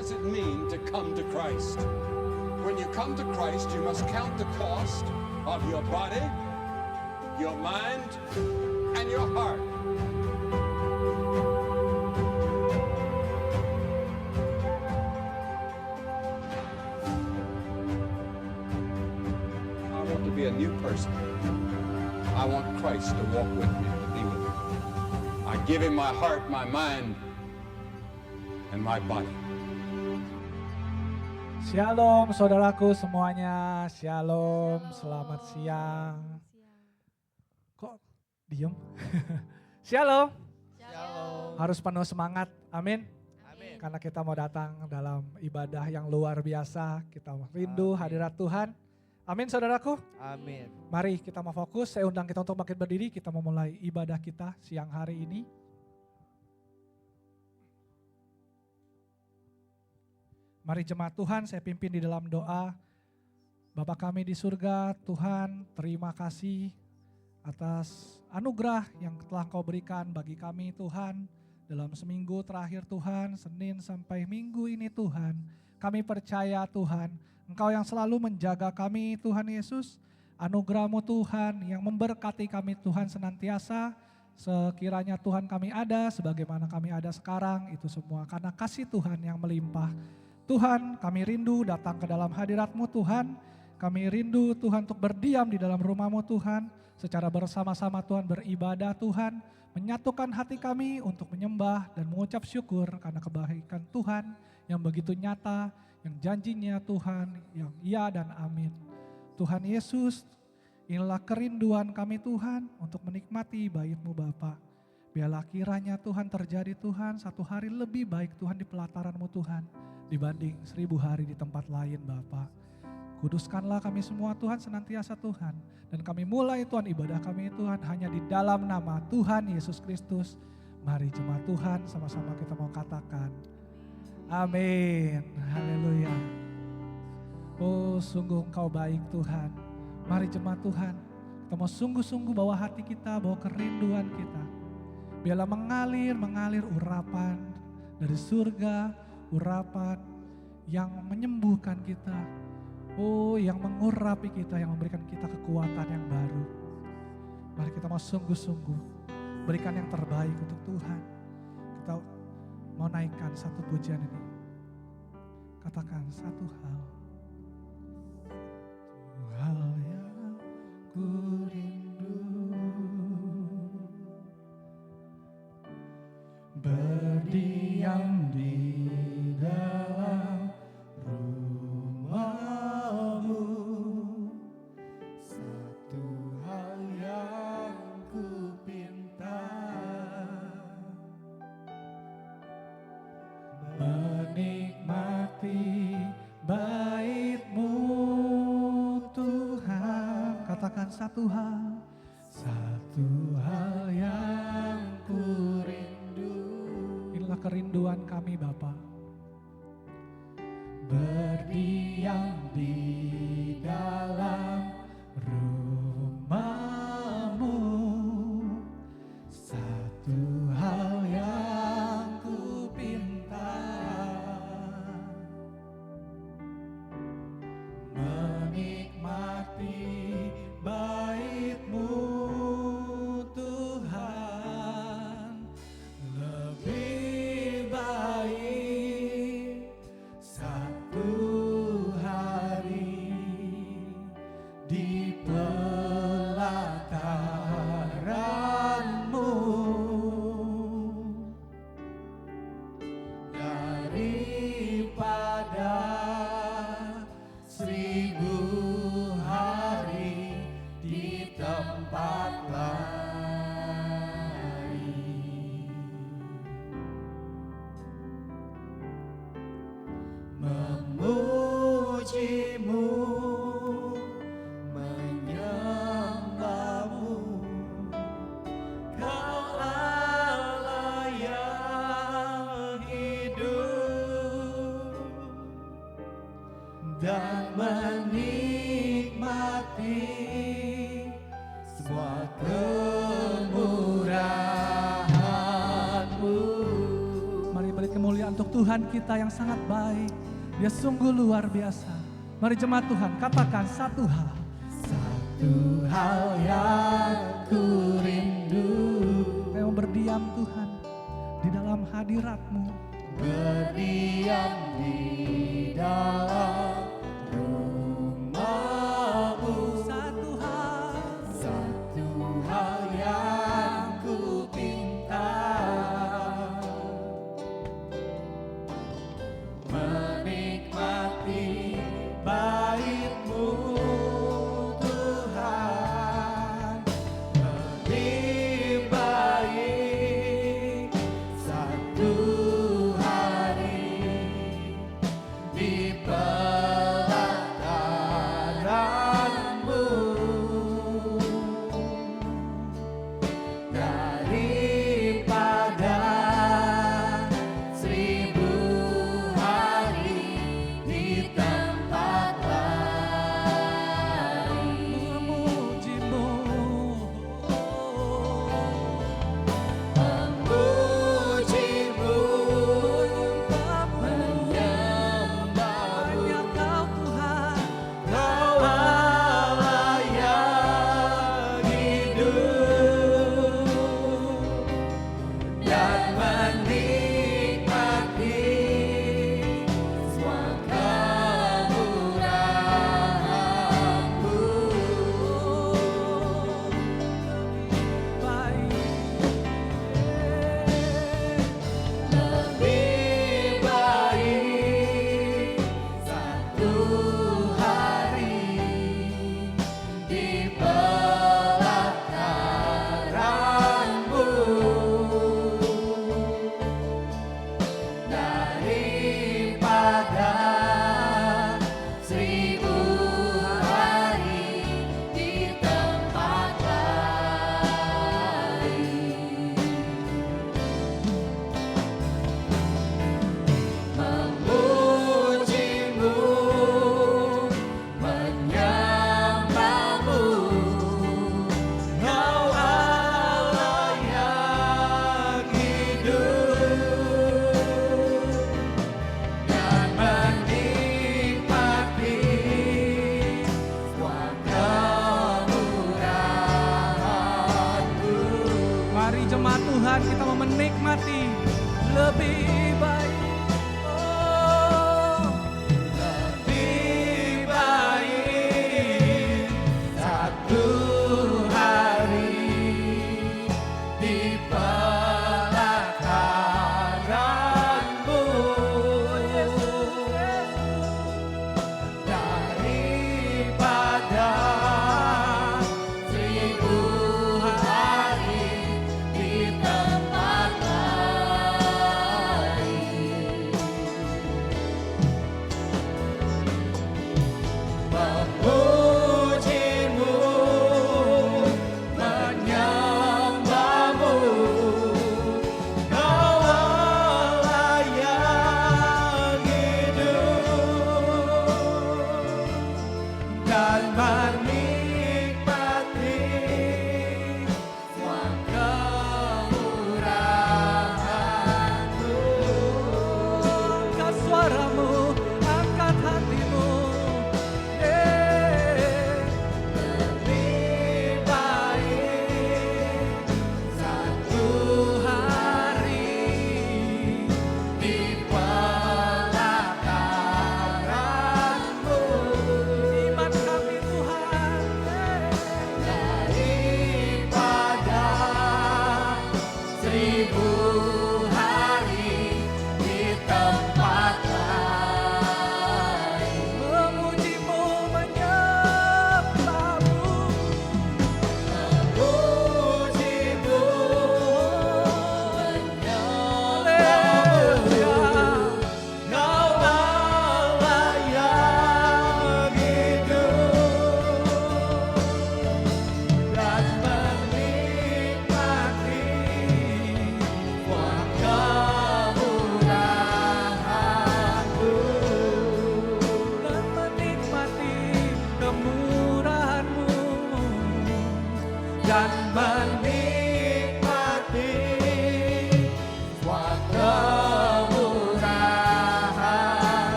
does it mean to come to Christ? When you come to Christ, you must count the cost of your body, your mind, and your heart. I want to be a new person. I want Christ to walk with me, to be with me. I give him my heart, my mind, and my body. Shalom saudaraku semuanya, shalom, selamat siang. Kok diem? Shalom. Shalom. Harus penuh semangat, amin. Amin. Karena kita mau datang dalam ibadah yang luar biasa, kita rindu hadirat Tuhan. Amin saudaraku. Amin. Mari kita mau fokus, saya undang kita untuk makin berdiri, kita mau mulai ibadah kita siang hari ini. Mari jemaat Tuhan, saya pimpin di dalam doa. Bapa kami di surga, Tuhan terima kasih atas anugerah yang telah Kau berikan bagi kami Tuhan. Dalam seminggu terakhir Tuhan, Senin sampai Minggu ini Tuhan. Kami percaya Tuhan, Engkau yang selalu menjaga kami Tuhan Yesus. Anugerah-Mu Tuhan yang memberkati kami Tuhan senantiasa. Sekiranya Tuhan kami ada, sebagaimana kami ada sekarang, itu semua karena kasih Tuhan yang melimpah. Tuhan, kami rindu datang ke dalam hadirat-Mu Tuhan. Kami rindu Tuhan untuk berdiam di dalam rumah-Mu Tuhan. Secara bersama-sama Tuhan beribadah Tuhan. Menyatukan hati kami untuk menyembah dan mengucap syukur karena kebaikan Tuhan yang begitu nyata. Yang janjinya Tuhan yang iya dan amin. Tuhan Yesus, inilah kerinduan kami Tuhan untuk menikmati bait-Mu Bapa. Biarlah kiranya Tuhan terjadi Tuhan satu hari lebih baik Tuhan di pelataran-Mu Tuhan. Dibanding 1000 hari di tempat lain Bapa. Kuduskanlah kami semua Tuhan senantiasa Tuhan. Dan kami mulai Tuhan ibadah kami Tuhan hanya di dalam nama Tuhan Yesus Kristus. Mari jemaat Tuhan sama-sama kita mau katakan. Amin. Haleluya. Oh sungguh Engkau baik Tuhan. Mari jemaat Tuhan. Kita mau sungguh-sungguh bawa hati kita, bawa kerinduan kita. Biarlah mengalir urapan dari surga. Urapan yang menyembuhkan kita. Oh yang mengurapi kita, yang memberikan kita kekuatan yang baru. Mari kita mau sungguh-sungguh berikan yang terbaik untuk Tuhan. Kita mau naikkan satu pujian ini. Katakan satu hal. Satu hal yang ku rindu. Berdiam di dalam rumah-Mu. Satu hal yang ku pinta, menikmati bait-Mu Tuhan. Katakan satu hal yang ku rindu. Inilah kerinduan kami Bapa. Berdiam di dalam rumah-Mu. Satu hal yang ku pinta, menikmati bait-Mu Tuhan. Lebih baik satu hari di pelataran-Mu daripada 1000 hari di tempat lain. Memuji-Mu, menyembah-Mu, Kau Allah yang hidup, dan menikmati semua kemurahan-Mu. Mari beri kemuliaan untuk Tuhan kita yang sangat baik. Dia sungguh luar biasa. Mari jemaat Tuhan katakan satu hal. Satu hal yang ku rindu, Kami mau berdiam Tuhan di dalam hadirat-Mu. berdiam di dalam rumah-Mu. Satu hal yang ku pinta, menikmati bait-Mu Tuhan, lebih baik satu hari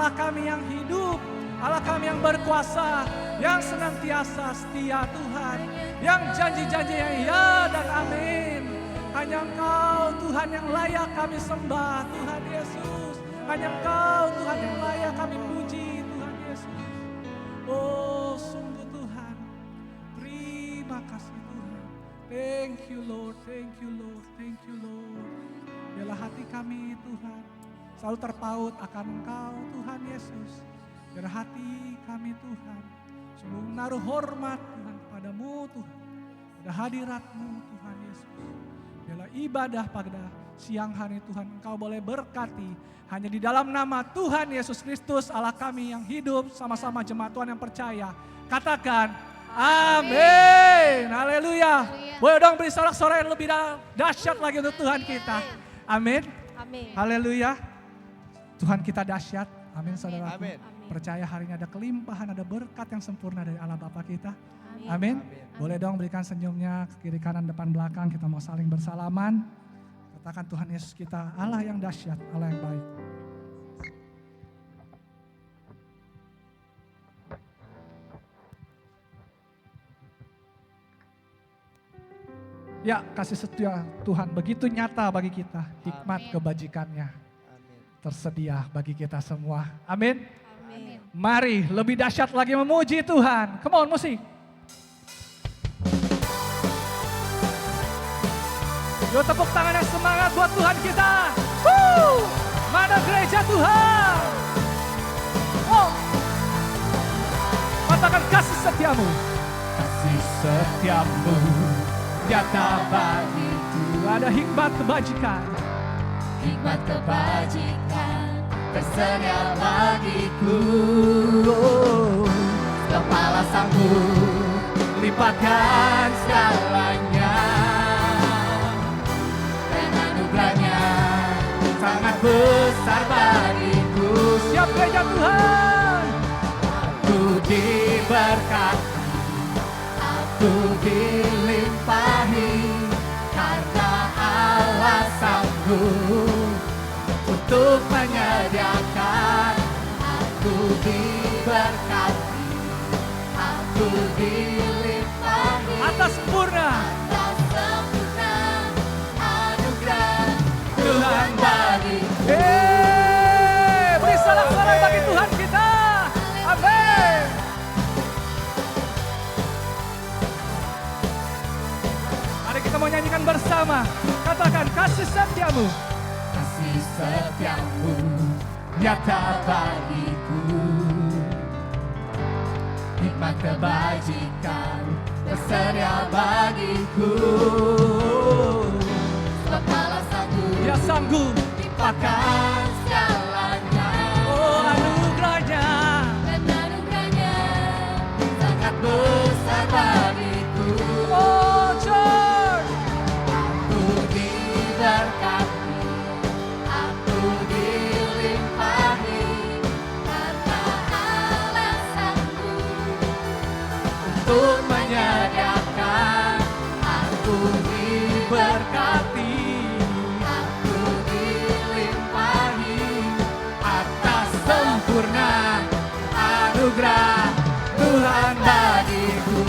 Allah kami yang hidup, Allah kami yang berkuasa, yang senantiasa setia Tuhan, yang janji-janjinya ya dan amin. Hanya Engkau Tuhan yang layak kami sembah, Tuhan Yesus. Hanya Engkau Tuhan yang layak kami puji, Tuhan Yesus. Oh sungguh Tuhan, terima kasih Tuhan. Thank you Lord, thank you Lord, thank you Lord. Biarlah hati kami Tuhan selalu terpaut akan Engkau Tuhan Yesus. Biar hati kami Tuhan sungguh menaruh hormat Tuhan kepadamu Tuhan. Pada hadirat-Mu Tuhan Yesus. Biarlah ibadah pada siang hari Tuhan Engkau boleh berkati. Hanya di dalam nama Tuhan Yesus Kristus Allah kami yang hidup sama-sama jemaat Tuhan yang percaya. Katakan amin. Haleluya. Boleh dong beri sorak-sorai yang lebih dahsyat lagi untuk Tuhan kita. Amin. Amin. Haleluya. Tuhan kita dahsyat. Amin saudara. Amin. Percaya hari ini ada kelimpahan, ada berkat yang sempurna dari Allah Bapa kita. Amin. Amin. Boleh dong berikan senyumnya ke kiri kanan depan belakang. Kita mau saling bersalaman. Katakan Tuhan Yesus kita Allah yang dahsyat, Allah yang baik. Ya, kasih setia Tuhan begitu nyata bagi kita. Hikmat kebajikannya tersedia bagi kita semua. Amin. Amin. Mari lebih dahsyat lagi memuji Tuhan. Come on musik. Yuk tepuk tangan yang semangat buat Tuhan kita. Woo! Mana gereja Tuhan? Oh. Katakan kasih setiamu. Kasih setiamu nyata bagiku. Ada hikmat kebajikan. Hikmat kebajikan tersedia bagiku. Kepala sanggup lipatkan segalanya. Dan anugerahnya sangat besar bagiku. Siap gereja Tuhan. Aku diberkati, aku dilimpahi, karena Allah sanggup untuk menyediakan. Aku diberkati, aku dilimpahi, Atas sempurna. atas sempurna anugerah Tuhan bagiku. Beri salam-salam bagi Tuhan kita. Amin. Mari kita mau nyanyikan bersama. Katakan kasih setiamu. Kasih setiamu nyata bagiku. Hikmat kebajikan tersedia bagiku. Kepala sanggup Dia sanggup. lipatkan segalanya. Oh anugerahnya. Dan anugerahnya sangat besar bagiku. Oh church. Aku diberkati, aku dilimpahi, karena Allah sanggup untuk menyediakan. Aku diberkati, aku dilimpahi, atas sempurna anugerah Tuhan bagiku.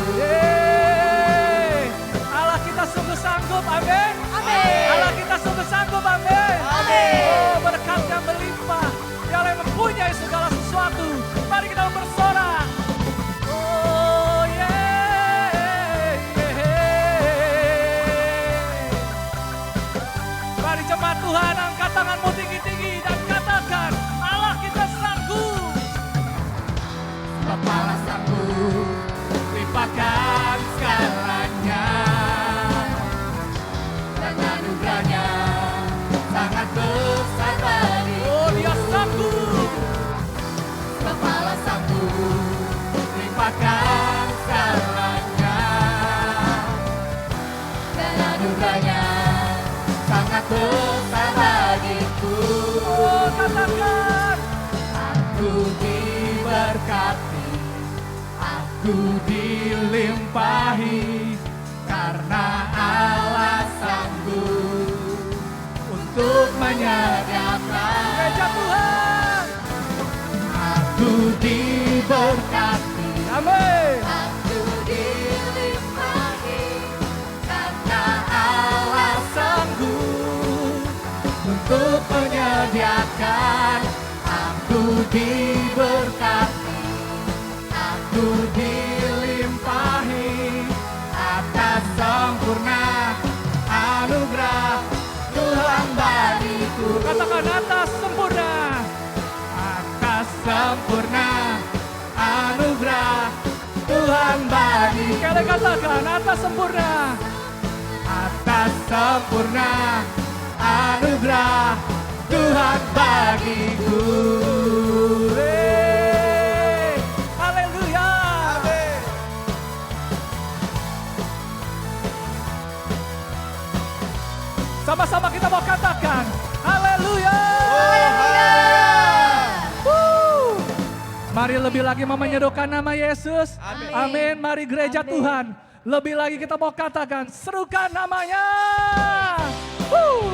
Allah kita sungguh sanggup. Amin. Amin. Allah kita sungguh sanggup. Amin. Amin. Oh berkatnya melimpah. Dialah yang mempunyai segala sesuatu. Mari kita bersorak. Oh yeah. Mari jemaat Tuhan angkat tanganmu tinggi-tinggi dan katakan Allah kita sanggup. Kepala sanggup lipatkan segalanya. Dan anugerahnya sangat besar bagiku. Oh dia sanggup. Kepala sanggup lipatkan segalanya. Dan anugerahnya sangat besar bagiku. Oh katakan. Aku diberkati, aku dilimpahi, karena Allah sanggup untuk menyediakan. Gereja Tuhan. Amin. Aku dilimpahi karena Allah sanggup untuk menyediakan. Aku diberkati, aku dilimpahi atas sempurna anugerah Tuhan bagiku. Katakan atas sempurna. Atas sempurna anugerah Tuhan bagiku. Sekali katakan atas sempurna. Atas sempurna anugerah Tuhan bagiku. Hey, haleluya. Sama-sama kita mau katakan haleluya. Woo. Mari lebih lagi mau menyerukan nama Yesus. Amin. Mari gereja Tuhan. Lebih lagi kita mau katakan serukan namanya. Woo.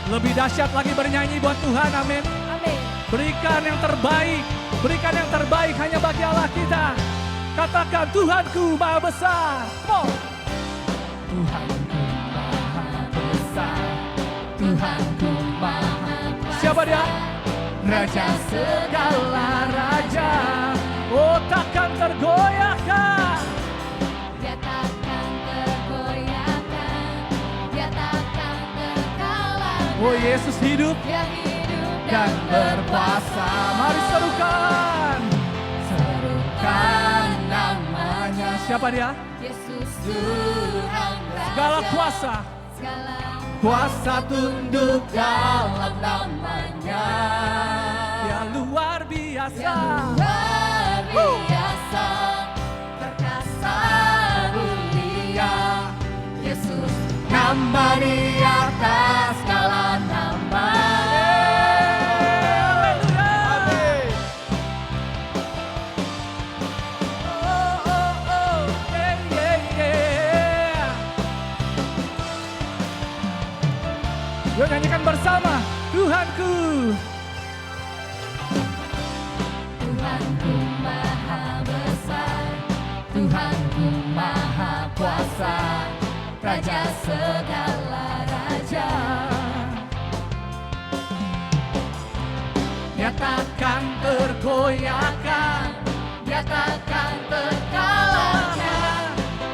Lebih dahsyat lagi bernyanyi buat Tuhan. Amin. Amin. Berikan yang terbaik. Berikan yang terbaik hanya bagi Allah kita. Katakan Tuhanku maha besar. Come on. Tuhanku maha besar, Tuhanku maha kuasa. Siapa dia? Raja segala raja, Oh, takkan tergoyahkan. Dia takkan tergoyahkan, dia takkan terkalahkan. Oh, Yesus hidup Dia hidup dan berkuasa. Mari serukan. Serukan namanya. Siapa dia? Yesus Tuhan Raja. Segala kuasa. Segala Kuasa tunduk dalam namanya. Dia luar biasa. luar biasa, perkasa mulia. Yesus Nama di atas segala nama. Haleluya. Oh, oh, oh. Yeah, yeah, yeah. Yuk nyanyikan bersama. Tuhanku. Tuhanku maha besar, Tuhanku maha kuasa, Raja segala raja. Dia takkan tergoyahkan, Dia takkan terkalahkan,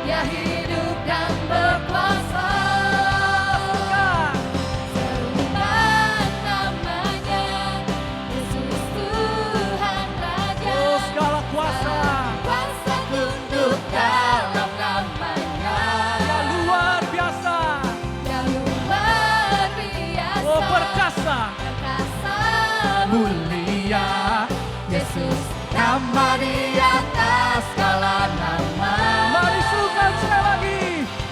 Dia hidup dan berkuasa. Serukan namanya, Yesus Tuhan Raja. Oh, segala kuasa. Kuasa tunduk dalam namanya. Dia luar biasa. Dia luar biasa, Oh, perkasa. perkasa mulia. Yesus nama di atas segala nama. Mari serukan sekali lagi.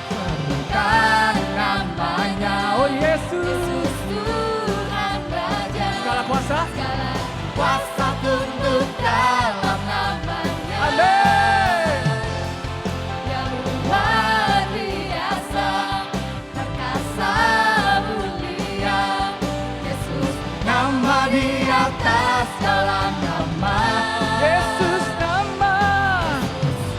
Serukan namanya. Oh, Yesus. Yesus Tuhan Raja. Segala kuasa. Segala Kuasa tunduk dalam namanya. Amin. yang luar biasa, perkasa mulia. Yesus Nama di atas segala nama. Yesus nama.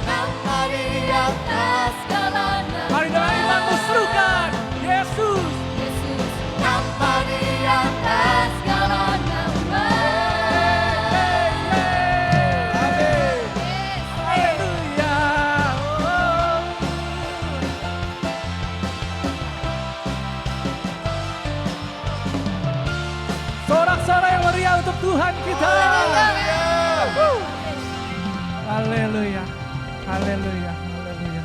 Nama di atas segala nama. Mari dengan imanmu serukan. Yesus. Yesus nama di atas segala nama. Amin. Haleluya. Oh. Sorak-sorai yang meriah untuk Tuhan kita. Wuh. Haleluya. Haleluya. Haleluya.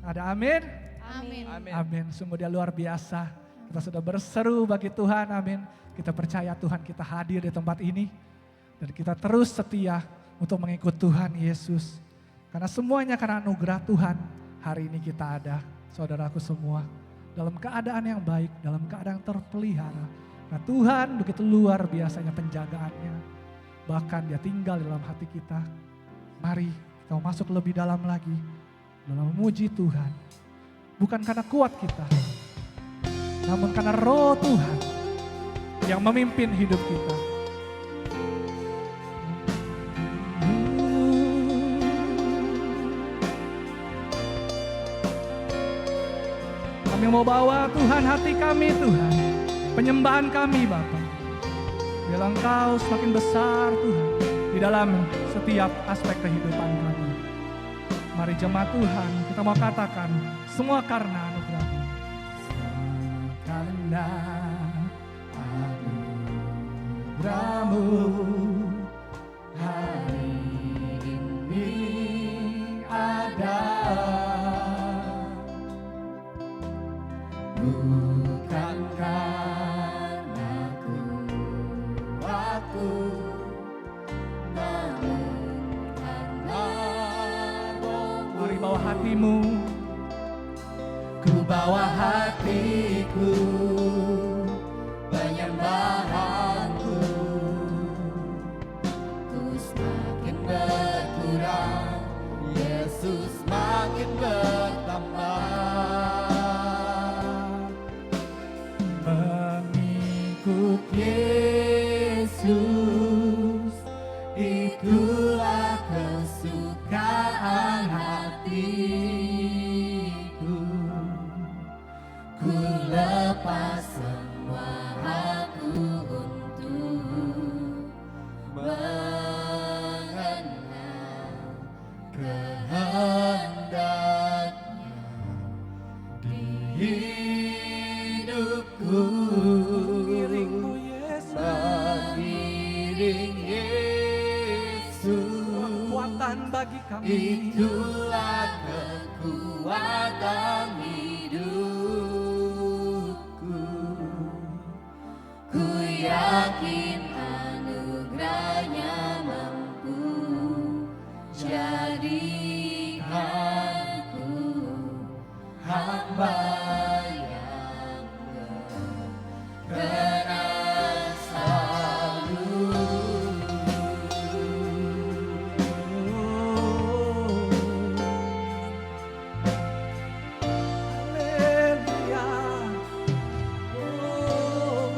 Ada amin? Amin. Amin. Sungguh dia luar biasa. Kita sudah berseru bagi Tuhan. Amin. Kita percaya Tuhan kita hadir di tempat ini. Dan kita terus setia untuk mengikut Tuhan Yesus. Karena semuanya karena anugerah Tuhan. Hari ini kita ada, saudaraku semua. Dalam keadaan yang baik, dalam keadaan yang terpelihara. Nah Tuhan begitu luar biasanya penjagaannya. Bahkan dia tinggal di dalam hati kita. Mari kita mau masuk lebih dalam lagi. Dalam memuji Tuhan. Bukan karena kuat kita. Namun karena roh Tuhan yang memimpin hidup kita. Kami mau bawa Tuhan hati kami Tuhan, penyembahan kami Bapa. Biarlah Engkau semakin besar Tuhan di dalam setiap aspek kehidupan kami. Mari jemaat Tuhan, kita mau katakan semua karena anugerah-Mu. Karena anugerah-Mu hari ini ada, bukan karena kuatku, namun karena Roh-Mu. Mari bawa hatimu. Ku bawa hatiku, penyembahanku, ku semakin berkurang, Yesus makin bertambah. Mengikut Yesus, itulah kesukaan hatiku. Ku lepas semua aku untuk mengenal kehendaknya di hidupku. Mengiringmu Yesus, Mengiring Yesus, kekuatan bagi kami. itulah kekuatan hidupku. Ku yakin anugerahnya mampu jadikanku hamba yang berkenan selalu. Haleluya. Oh,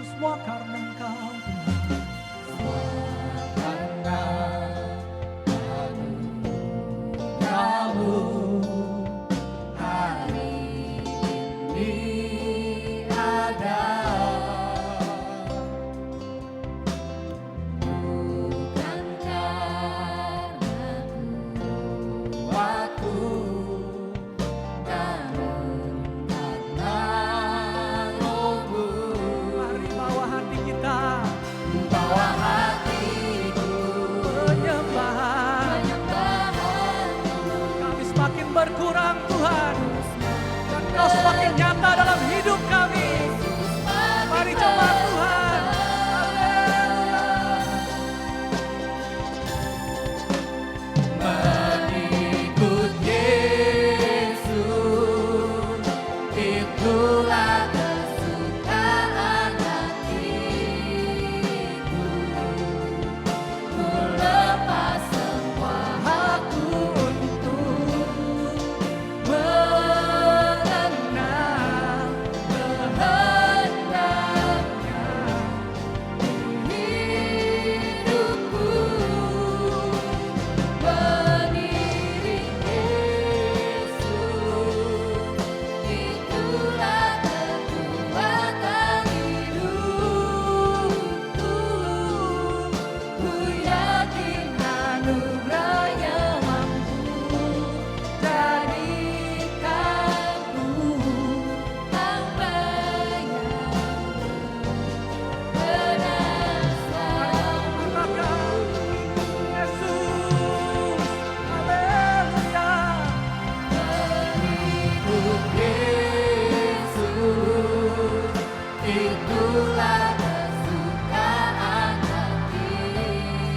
semua karena Engkau Tuhan. Karena anugerah-Mu hari ini ada, bukan karena kuatku, namun karena Roh-Mu. Mari bawa hati kita, Bawa hatiku, penyembahan. Kami semakin berkurang Tuhan, dan Kau semakin nyata dalam hidup kami. Mari jemaat Tuhan. mengikut Yesus, itulah kesukaan hatiku. Ku lepas semua aku untuk mengenal kehendaknya di hidupku. Mengiring Yesus, itulah kekuatan hidupku. Ku yakin anugerahnya mampu jadikanku hamba yang berkenan selalu. Katakan Yesus, haleluya. Mengikut Yesus, itulah kesukaan hatiku.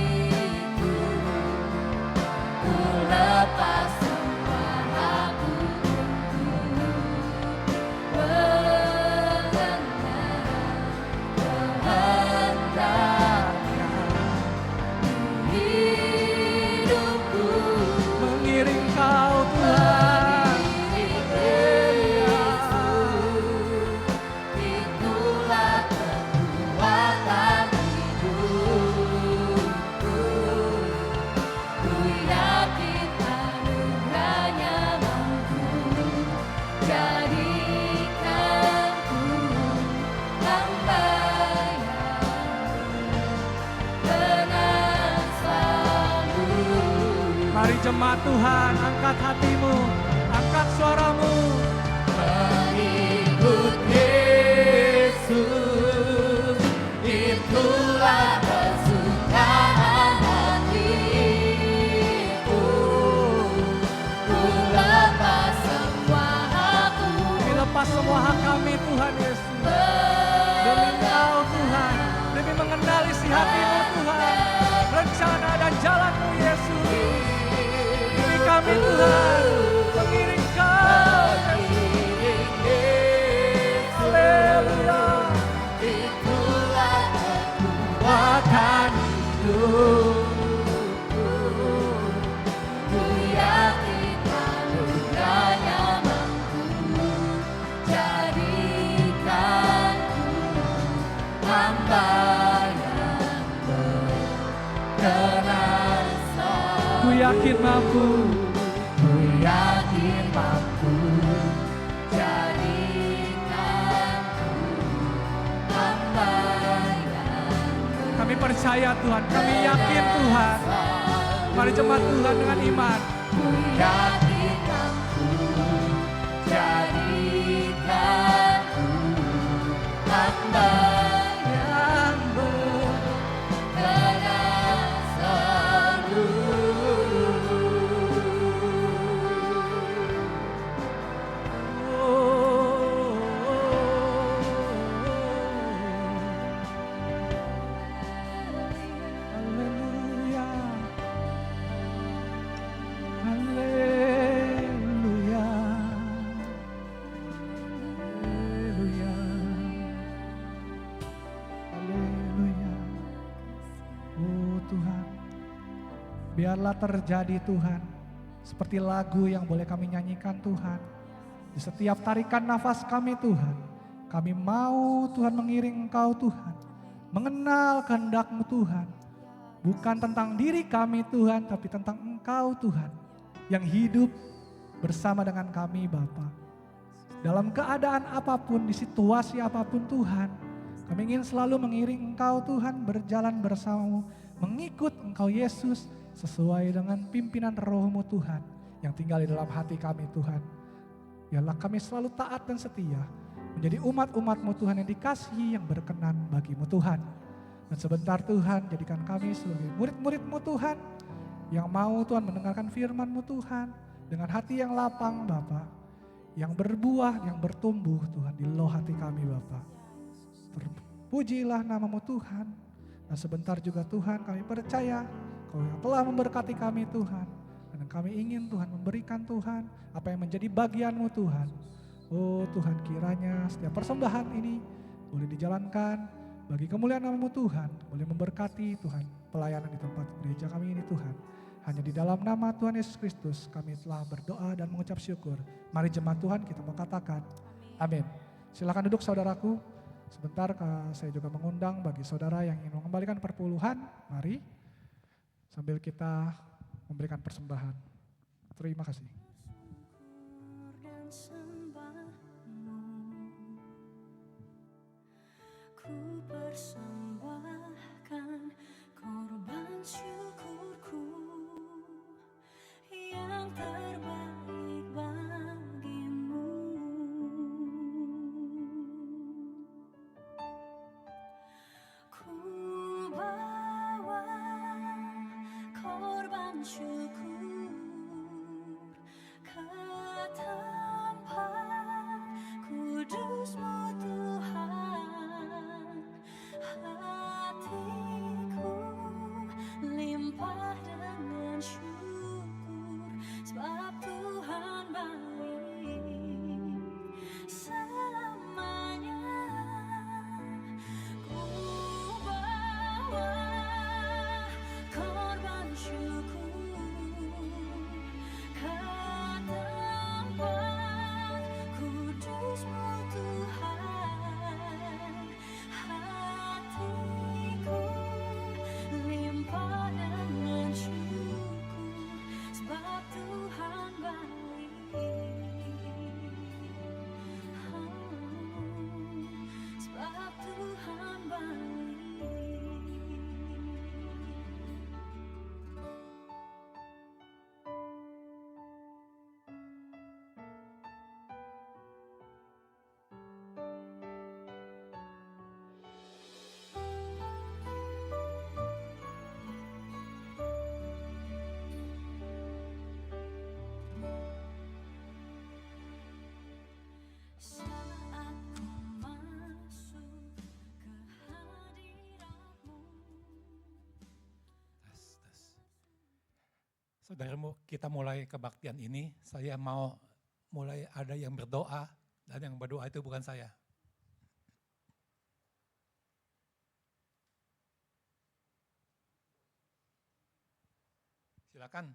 Mari jemaat Tuhan, angkat hatimu, angkat suaramu. Mengikut Yesus, itulah kesukaan hatiku. Ku lepas semua hakku, Dilepas semua hak kami Tuhan Yesus. Demi Engkau Tuhan, demi mengenal isi hatimu Tuhan. Rencana dan jalanmu Yesus. Demi kami Tuhan, mengiring Kau Yesus. Haleluya. itulah kekuatan hidupku. Ku yakin anugerahnya mampu jadikanku hamba yang berkenan. Ku yakin mampu. Ku yakin mampu jadikanku hamba yang Kami percaya Tuhan, kami yakin Tuhan. Mari jemaat Tuhan dengan iman. ku yakin mampu jadikanku hamba Yang berkenan selalu. Haleluya. Haleluya. Haleluya. Haleluya. Oh Tuhan, biarlah terjadi Tuhan, seperti lagu yang boleh kami nyanyikan Tuhan. Di setiap tarikan nafas kami Tuhan, kami mau Tuhan mengiring Engkau Tuhan, mengenal kehendak-Mu Tuhan. Bukan tentang diri kami Tuhan, tapi tentang Engkau Tuhan, yang hidup bersama dengan kami Bapa. Dalam keadaan apapun, di situasi apapun Tuhan, kami ingin selalu mengiring Engkau Tuhan, berjalan bersamamu, mengikut Engkau Yesus, sesuai dengan pimpinan Roh-Mu Tuhan, yang tinggal di dalam hati kami Tuhan. Biarlah kami selalu taat dan setia, menjadi umat-umat-Mu Tuhan yang dikasihi, yang berkenan bagi-Mu Tuhan. Dan sebentar Tuhan, jadikan kami sebagai murid-murid-Mu Tuhan, yang mau Tuhan mendengarkan firman-Mu Tuhan, dengan hati yang lapang Bapa, yang berbuah, yang bertumbuh Tuhan di loh hati kami Bapa. Terpujilah nama-Mu Tuhan. Dan sebentar juga Tuhan, kami percaya Kau yang telah memberkati kami Tuhan. Dan kami ingin Tuhan memberikan Tuhan apa yang menjadi bagian-Mu Tuhan. Oh Tuhan, kiranya setiap persembahan ini boleh dijalankan bagi kemuliaan nama-Mu Tuhan. Boleh memberkati Tuhan pelayanan di tempat gereja kami ini Tuhan. Hanya di dalam nama Tuhan Yesus Kristus kami telah berdoa dan mengucap syukur. Mari jemaat Tuhan kita mau katakan amin. Silakan duduk saudaraku. Sebentar saya juga mengundang bagi saudara yang ingin mengembalikan perpuluhan. Mari sambil kita memberikan persembahan. Terima kasih. Dan sembahmu, ku persembahkan korban syukurku yang terbaik bagimu. Ku bawa korban syukur ke tempat kudus-Mu Tuhan. Hatiku limpah dengan syukur, sebab Tuhan baik selamanya. Ku bawa korban syukur ke tempat kudus-Mu Tuhan. Hatiku limpah dengan syukur, sebab Tuhan baik Saudaramu, kita mulai kebaktian ini, saya mau mulai ada yang berdoa, dan yang berdoa itu bukan saya. Silakan.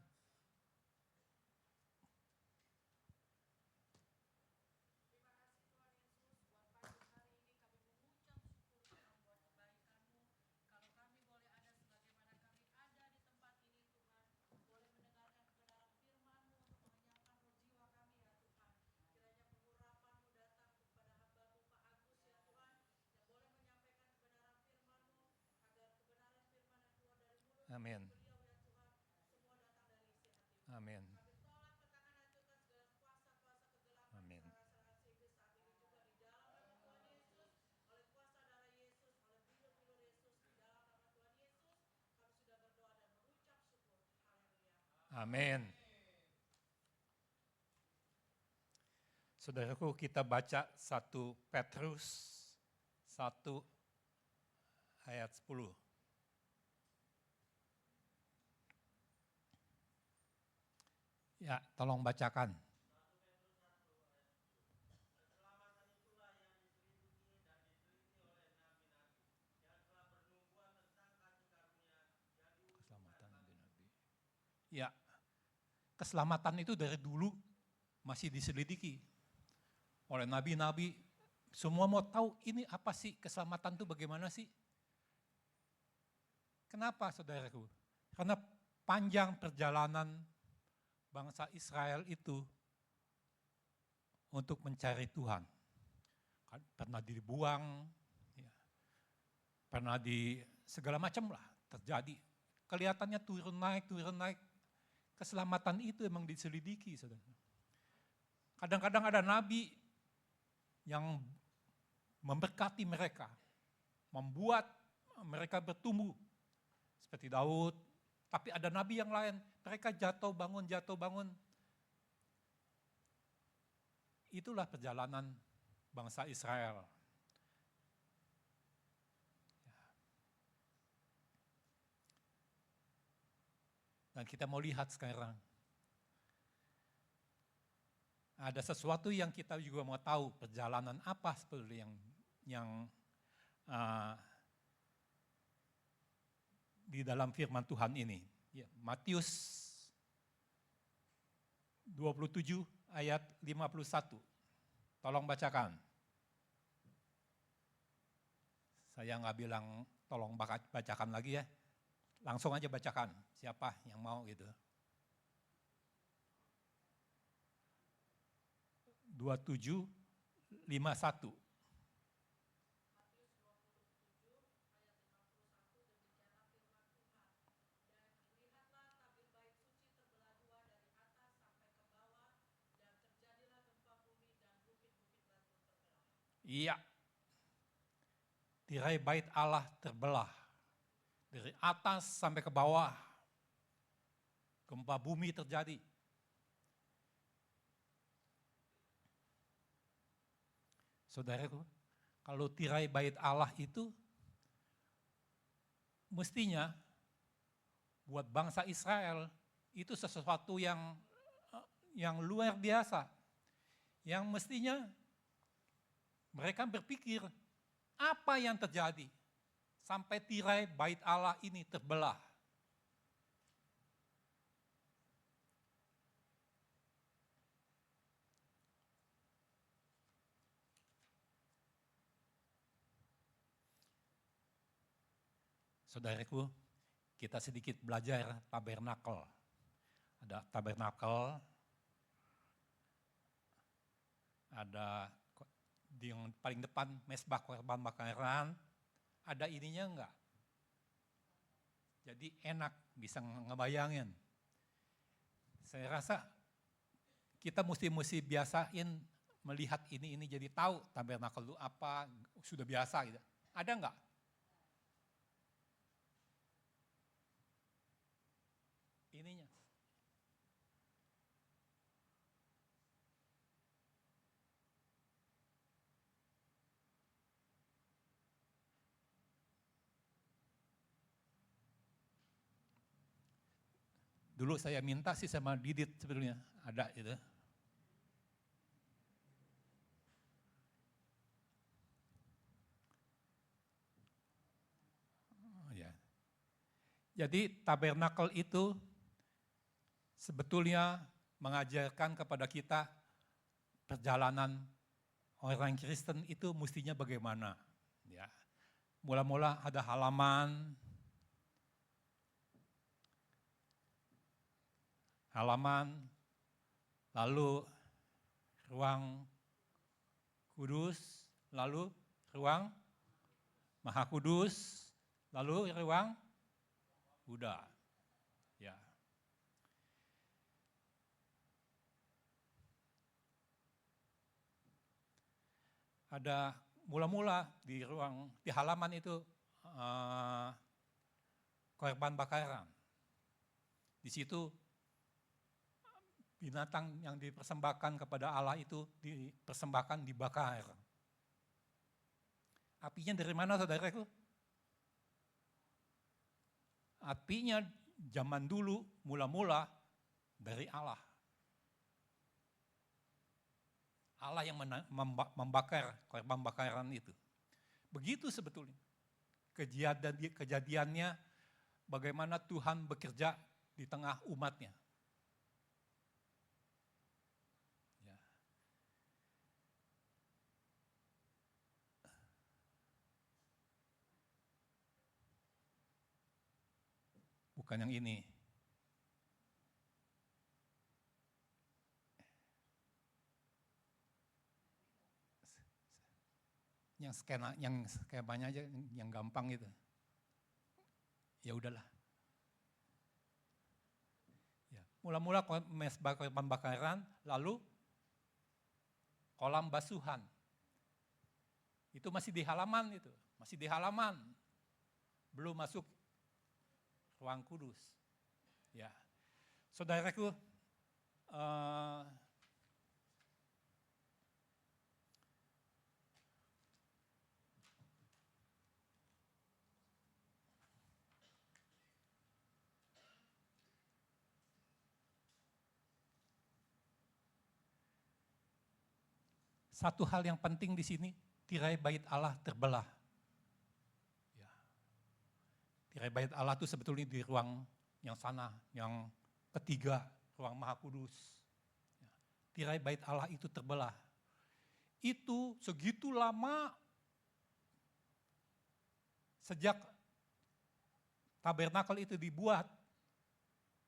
Amin. Amin. Amin. Amin. Saudaraku, kita baca 1 Petrus 1 ayat 10. Ya, tolong bacakan. Keselamatan nabi-nabi. Ya, keselamatan itu dari dulu masih diselidiki oleh nabi-nabi. Semua mau tahu ini apa sih, keselamatan itu bagaimana sih? Kenapa saudaraku? Karena panjang perjalanan bangsa Israel itu untuk mencari Tuhan. Pernah dibuang, ya, pernah di segala macam lah terjadi. Kelihatannya turun naik. Keselamatan itu emang diselidiki, saudara. Kadang-kadang ada nabi yang memberkati mereka, membuat mereka bertumbuh seperti Daud. Tapi ada nabi yang lain, mereka jatuh bangun. Itulah perjalanan bangsa Israel. Dan kita mau lihat sekarang. Ada sesuatu yang kita juga mau tahu, perjalanan apa seperti yang di dalam firman Tuhan ini. Ya, Matius 27 ayat 51. Tolong bacakan. Saya nggak bilang tolong bacakan lagi ya. Langsung aja bacakan, siapa yang mau gitu. 27:51. Iya, tirai bait Allah terbelah, dari atas sampai ke bawah, gempa bumi terjadi. Saudaraku, kalau tirai bait Allah itu mestinya buat bangsa Israel itu sesuatu yang luar biasa, yang mestinya mereka berpikir, apa yang terjadi sampai tirai bait Allah ini terbelah? Saudaraku, kita sedikit belajar tabernakel. Ada tabernakel, ada di yang paling depan mesbah korban bakaran, ada ininya enggak? Jadi enak, bisa ngebayangin. Saya rasa kita mesti biasain melihat ini jadi tahu tabernakel itu apa, sudah biasa gitu. Ada enggak? Ininya. Dulu saya minta sih sama Didit sebetulnya, ada itu. Oh, ya. Jadi tabernakel itu sebetulnya mengajarkan kepada kita perjalanan orang Kristen itu mestinya bagaimana. Ya. Mula-mula ada halaman, lalu ruang kudus, lalu ruang maha kudus, lalu ruang Buddha. Ya. Ada mula-mula di halaman itu korban bakaran. Di situ binatang yang dipersembahkan kepada Allah itu dipersembahkan dibakar. Apinya dari mana saudaraku? Apinya zaman dulu mula-mula dari Allah. Allah yang membakar korban bakaran itu. Begitu sebetulnya. Kejadiannya bagaimana Tuhan bekerja di tengah umatnya. Ya. Bukan yang ini. Yang skemanya aja yang gampang itu. Ya udahlah. Ya, mula-mula mesbah korban bakaran, lalu kolam basuhan. Itu masih di halaman itu, masih di halaman. Belum masuk ruang kudus. Ya. Saudaraku, satu hal yang penting di sini, tirai bait Allah terbelah. Ya. Tirai bait Allah itu sebetulnya di ruang yang sana, yang ketiga, ruang Maha Kudus. Ya. Tirai bait Allah itu terbelah. Itu segitu lama sejak tabernakel itu dibuat,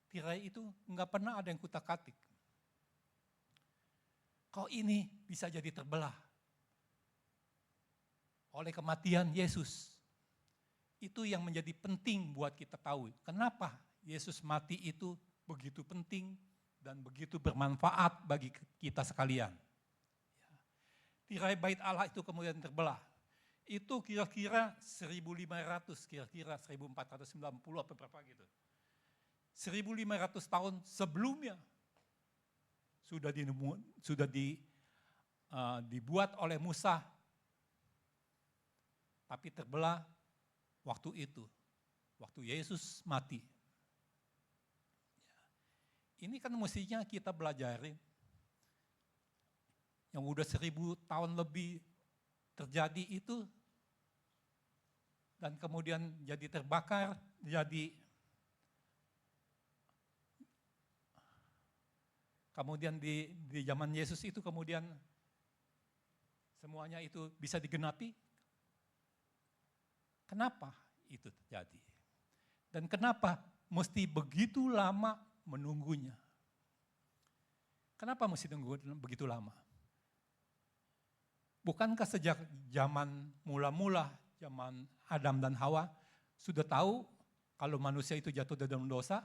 tirai itu enggak pernah ada yang kutak-katik. Kok ini bisa jadi terbelah oleh kematian Yesus? Itu yang menjadi penting buat kita tahu. Kenapa Yesus mati itu begitu penting dan begitu bermanfaat bagi kita sekalian. Tirai bait Allah itu kemudian terbelah. Itu kira-kira 1500, kira-kira 1490 apa berapa gitu. 1500 tahun sebelumnya sudah dibuat oleh Musa, tapi terbelah waktu itu, waktu Yesus mati. Ini kan mestinya kita belajarin, yang udah 1000 tahun lebih terjadi itu, dan kemudian jadi terbakar, kemudian di zaman Yesus itu kemudian semuanya itu bisa digenapi. Kenapa itu terjadi? Dan kenapa mesti begitu lama menunggunya? Kenapa mesti tunggu begitu lama? Bukankah sejak zaman mula-mula, zaman Adam dan Hawa, sudah tahu kalau manusia itu jatuh dalam dosa?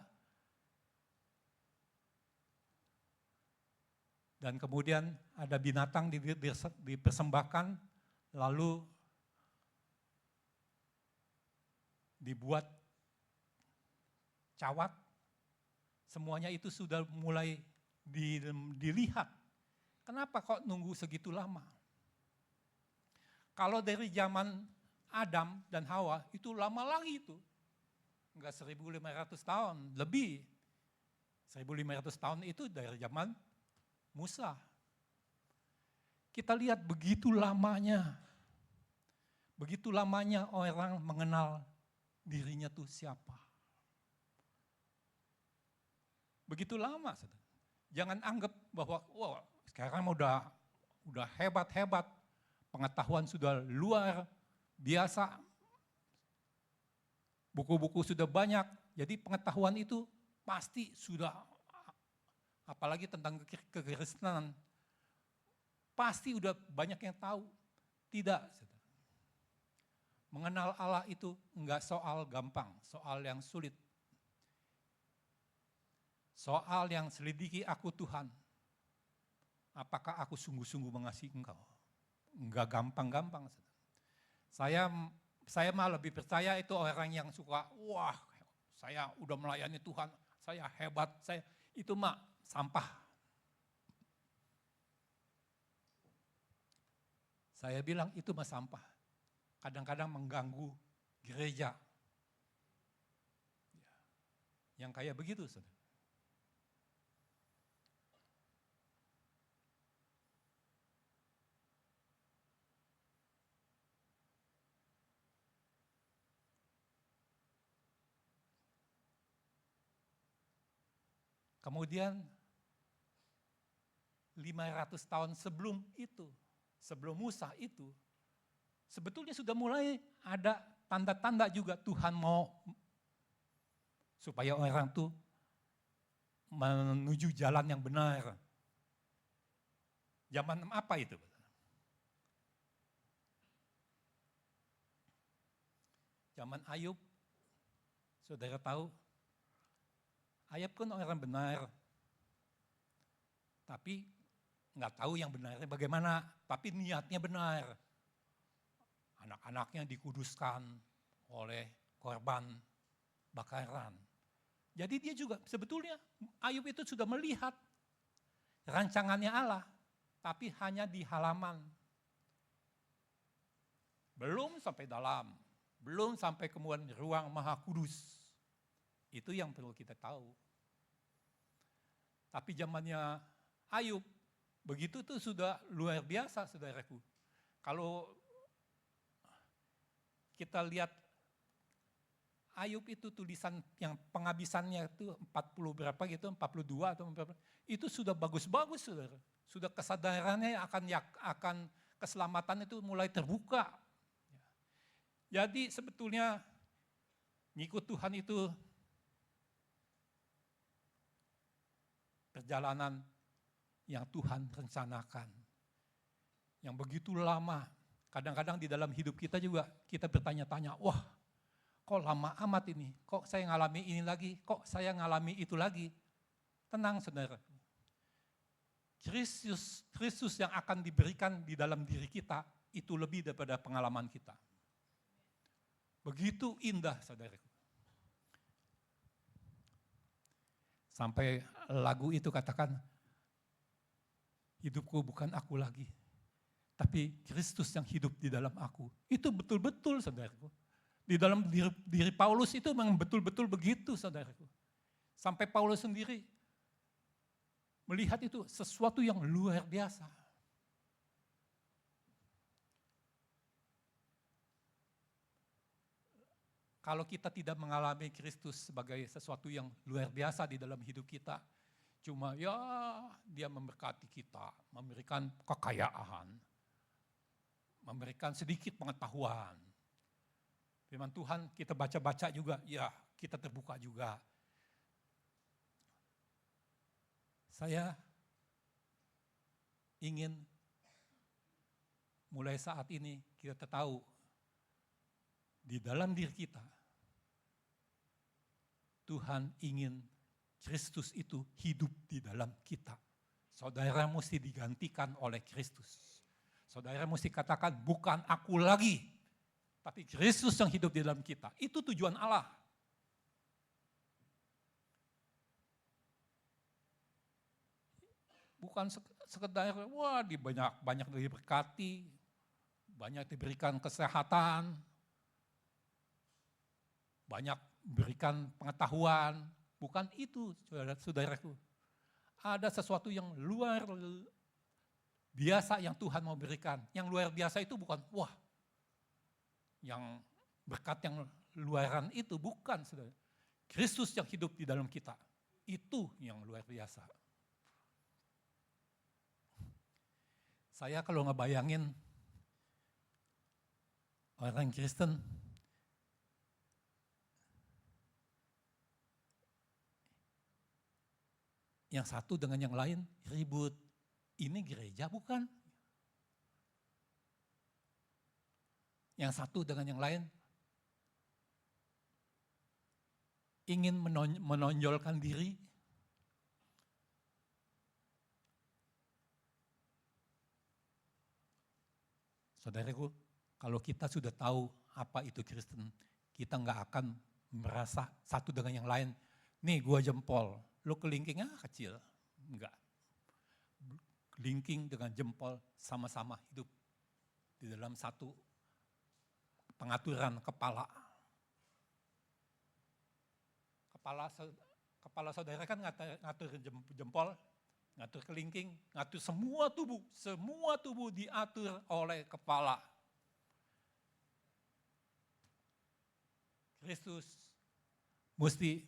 Dan kemudian ada binatang dipersembahkan, lalu dibuat cawat. Semuanya itu sudah mulai dilihat. Kenapa kok nunggu segitu lama? Kalau dari zaman Adam dan Hawa itu lama lagi itu. Enggak 1500 tahun, lebih. 1.500 tahun itu dari zaman Musa. Kita lihat begitu lamanya orang mengenal dirinya tuh siapa. Begitu lama. Jangan anggap bahwa wah, sekarang udah hebat-hebat, pengetahuan sudah luar biasa, buku-buku sudah banyak, jadi pengetahuan itu pasti sudah, apalagi tentang kekristenan, pasti udah banyak yang tahu. Tidak. Mengenal Allah itu enggak soal gampang, soal yang sulit. Soal yang selidiki aku Tuhan. Apakah aku sungguh-sungguh mengasihi Engkau? Enggak gampang-gampang. Saya malah lebih percaya itu orang yang suka, wah saya udah melayani Tuhan, saya hebat, itu mah sampah. Saya bilang itu mah sampah. Kadang-kadang mengganggu gereja. Yang kayak begitu, saudara. Kemudian 500 tahun sebelum itu, sebelum Musa itu, sebetulnya sudah mulai ada tanda-tanda juga Tuhan mau supaya orang tuh menuju jalan yang benar. Zaman apa itu? Zaman Ayub, saudara tahu, Ayub kan orang benar, tapi nggak tahu yang benarnya bagaimana, tapi niatnya benar. Anak-anaknya dikuduskan oleh korban bakaran. Jadi dia juga sebetulnya Ayub itu sudah melihat rancangannya Allah, tapi hanya di halaman. Belum sampai dalam, belum sampai kemudian ruang maha kudus. Itu yang perlu kita tahu. Tapi zamannya Ayub, begitu tuh sudah luar biasa, saudaraku. Kalau kita lihat Ayub itu tulisan yang penghabisannya itu 40 berapa gitu, 42 atau berapa, itu sudah bagus-bagus, saudara. Sudah kesadarannya akan keselamatan itu mulai terbuka. Jadi sebetulnya ngikut Tuhan itu perjalanan yang Tuhan rencanakan. Yang begitu lama, kadang-kadang di dalam hidup kita juga kita bertanya-tanya, wah kok lama amat ini, kok saya ngalami ini lagi, kok saya ngalami itu lagi. Tenang saudara, Kristus yang akan diberikan di dalam diri kita, itu lebih daripada pengalaman kita. Begitu indah saudaraku. Sampai lagu itu katakan, hidupku bukan aku lagi, tapi Kristus yang hidup di dalam aku. Itu betul-betul saudaraku. Di dalam diri Paulus itu memang betul-betul begitu saudaraku. Sampai Paulus sendiri melihat itu sesuatu yang luar biasa. Kalau kita tidak mengalami Kristus sebagai sesuatu yang luar biasa di dalam hidup kita, cuma ya dia memberkati kita, memberikan kekayaan, memberikan sedikit pengetahuan. Firman Tuhan kita baca-baca juga, ya kita terbuka juga. Saya ingin mulai saat ini kita tahu di dalam diri kita, Tuhan ingin Kristus itu hidup di dalam kita. Saudara mesti digantikan oleh Kristus. Saudara mesti katakan, bukan aku lagi, tapi Kristus yang hidup di dalam kita. Itu tujuan Allah. Bukan sekedar, wah banyak diberkati, banyak diberikan kesehatan, banyak berikan pengetahuan, Bukan itu, saudaraku. Ada sesuatu yang luar biasa yang Tuhan mau berikan. Yang luar biasa itu bukan, wah, yang berkat yang luaran itu bukan, saudara. Kristus yang hidup di dalam kita, itu yang luar biasa. Saya kalau ngebayangin orang Kristen, yang satu dengan yang lain ribut. Ini gereja bukan? Yang satu dengan yang lain ingin menonjolkan diri. Saudaraku, kalau kita sudah tahu apa itu Kristen, kita nggak akan merasa satu dengan yang lain. Nih gua jempol, lo kelingking kecil. Enggak. Kelingking dengan jempol sama-sama hidup di dalam satu pengaturan kepala. Kepala saudara kan ngatur jempol, ngatur kelingking, ngatur semua tubuh diatur oleh kepala. Kristus mesti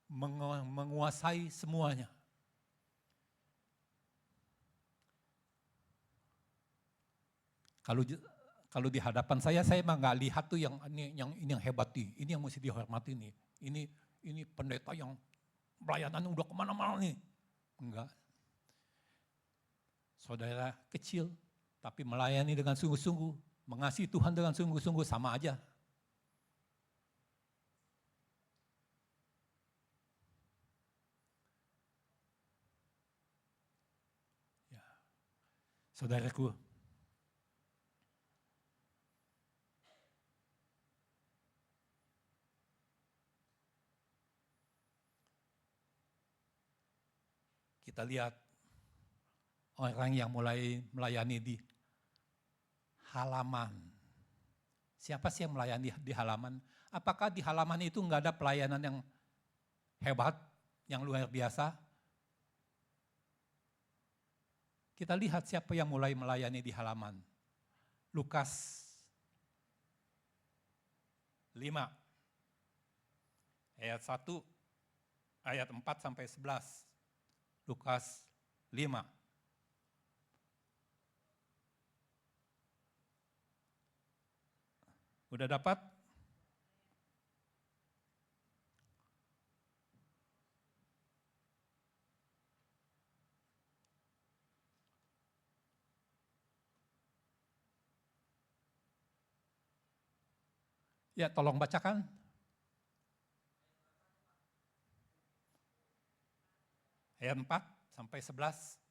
menguasai semuanya. Kalau di hadapan saya mah nggak lihat tuh yang ini yang hebat nih, ini yang mesti dihormati nih, ini pendeta yang pelayanan udah kemana-mana nih, enggak. Saudara kecil tapi melayani dengan sungguh-sungguh, mengasihi Tuhan dengan sungguh-sungguh sama aja. Ya, saudaraku. Kita lihat orang yang mulai melayani di halaman. Siapa sih yang melayani di halaman? Apakah di halaman itu enggak ada pelayanan yang hebat, yang luar biasa? Kita lihat siapa yang mulai melayani di halaman. Lukas 5, ayat 1, ayat 4 sampai 11. Lukas 5. Udah dapat? Ya, tolong bacakan. Ayat 4 sampai 11.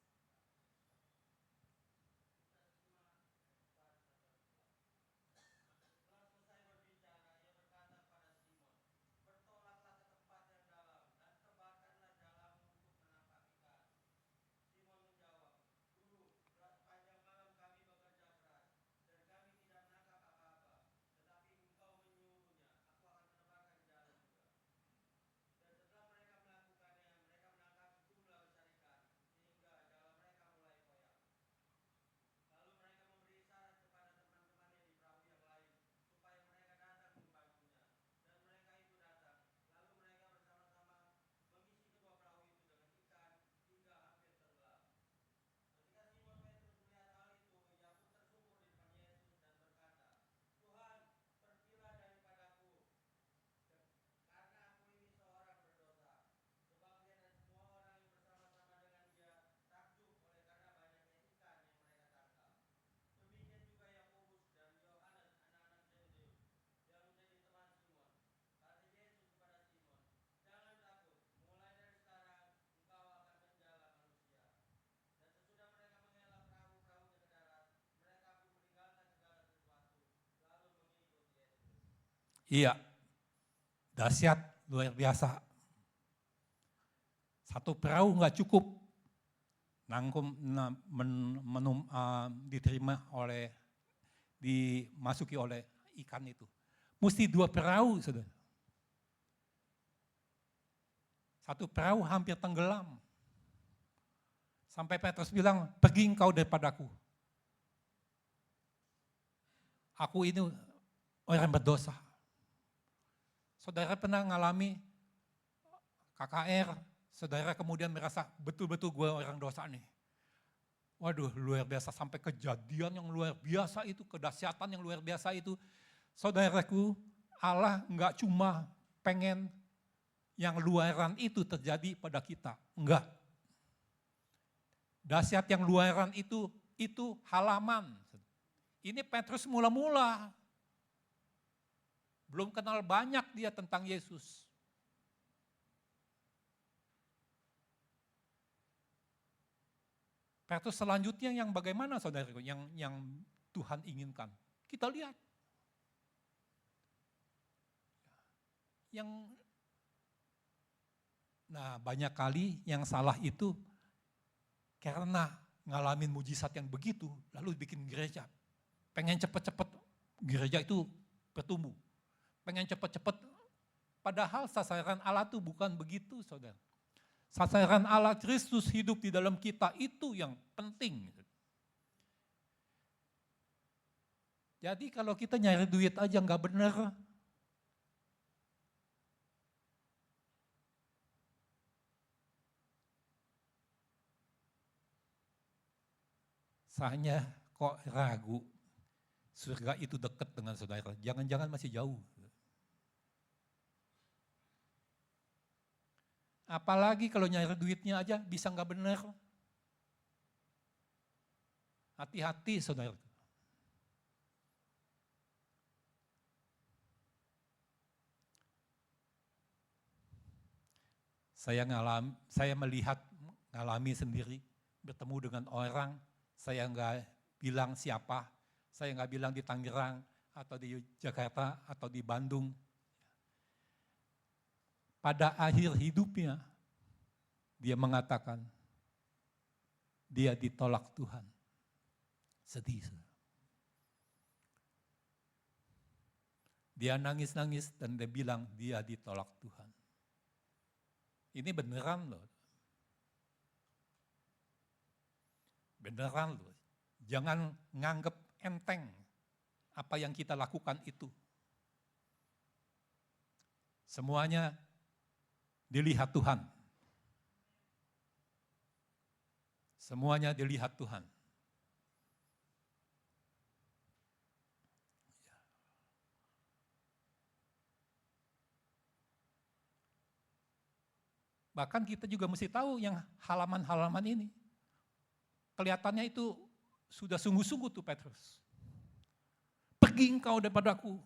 Iya, dahsyat, luar biasa. Satu perahu nggak cukup diterima dimasuki oleh ikan itu. Mesti 2 perahu, saudara. Satu perahu hampir tenggelam. Sampai Petrus bilang, pergi engkau daripadaku. Aku ini orang berdosa. Saudara pernah mengalami KKR, saudara kemudian merasa betul-betul gue orang dosa nih. Waduh, luar biasa, sampai kejadian yang luar biasa itu, kedahsyatan yang luar biasa itu. Saudaraku, Allah enggak cuma pengen yang luaran itu terjadi pada kita, enggak. Dahsyat yang luaran itu halaman. Ini Petrus mula-mula. Belum kenal banyak dia tentang Yesus. Petrus selanjutnya yang bagaimana saudaraku, yang Tuhan inginkan. Kita lihat. Nah banyak kali yang salah itu karena ngalamin mujizat yang begitu, lalu bikin gereja. Pengen cepet-cepet gereja itu bertumbuh. Pengen cepet-cepet, padahal sasaran Allah itu bukan begitu saudara. Sasaran Allah Kristus hidup di dalam kita itu yang penting. Jadi kalau kita nyari duit aja nggak benar, saya kok ragu surga itu dekat dengan saudara. Jangan-jangan masih jauh. Apalagi kalau nyari duitnya aja bisa nggak benar. Hati-hati saudara. Saya melihat, ngalami sendiri, bertemu dengan orang. Saya nggak bilang siapa, saya nggak bilang di Tangerang, atau di Jakarta, atau di Bandung. Pada akhir hidupnya, dia mengatakan, dia ditolak Tuhan. Sedih. Dia nangis-nangis dan dia bilang, dia ditolak Tuhan. Ini beneran loh. Beneran loh, jangan nganggep enteng apa yang kita lakukan itu. Semuanya dilihat Tuhan. Semuanya dilihat Tuhan. Bahkan kita juga mesti tahu yang halaman-halaman ini. Kelihatannya itu sudah sungguh-sungguh tuh Petrus. Pergi engkau daripadaku.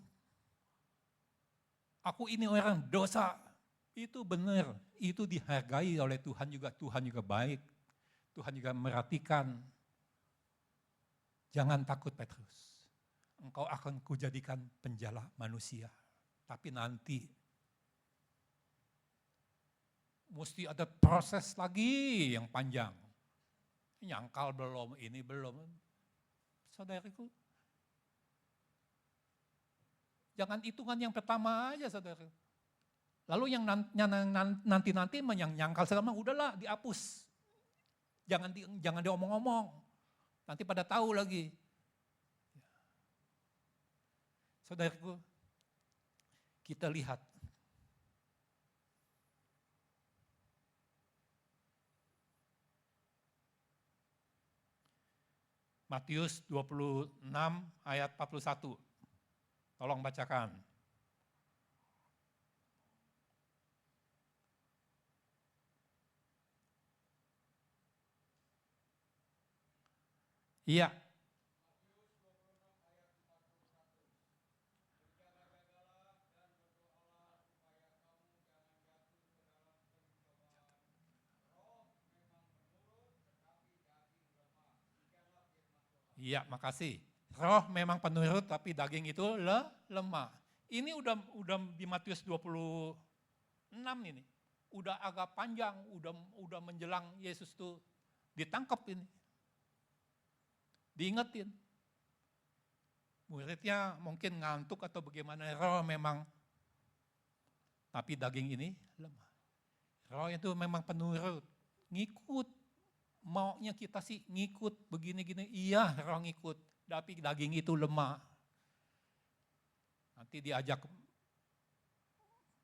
Aku ini orang dosa. Itu benar, itu dihargai oleh Tuhan juga. Tuhan juga baik. Tuhan juga merhatikan. Jangan takut Petrus. Engkau akan kujadikan penjala manusia. Tapi nanti mesti ada proses lagi yang panjang. Nyangkal belum, ini belum. Saudaraku, jangan hitungan yang pertama aja saudara. Lalu yang nanti-nanti yang nyangkal selama udahlah dihapus. Jangan diomong-omong. Nanti pada tahu lagi. Saudaraku, kita lihat. Matius 26 ayat 41. Tolong bacakan. Iya. Iya, makasih. Roh memang penurut tapi daging itu lemah. Ini udah di Matius 26 ini. Udah agak panjang, udah menjelang Yesus tuh ditangkap ini. Diingetin. Muridnya mungkin ngantuk atau bagaimana, roh memang. Tapi daging ini lemah. Roh itu memang penurut, ngikut. Maunya kita sih ngikut begini-gini, iya roh ngikut. Tapi daging itu lemah. Nanti diajak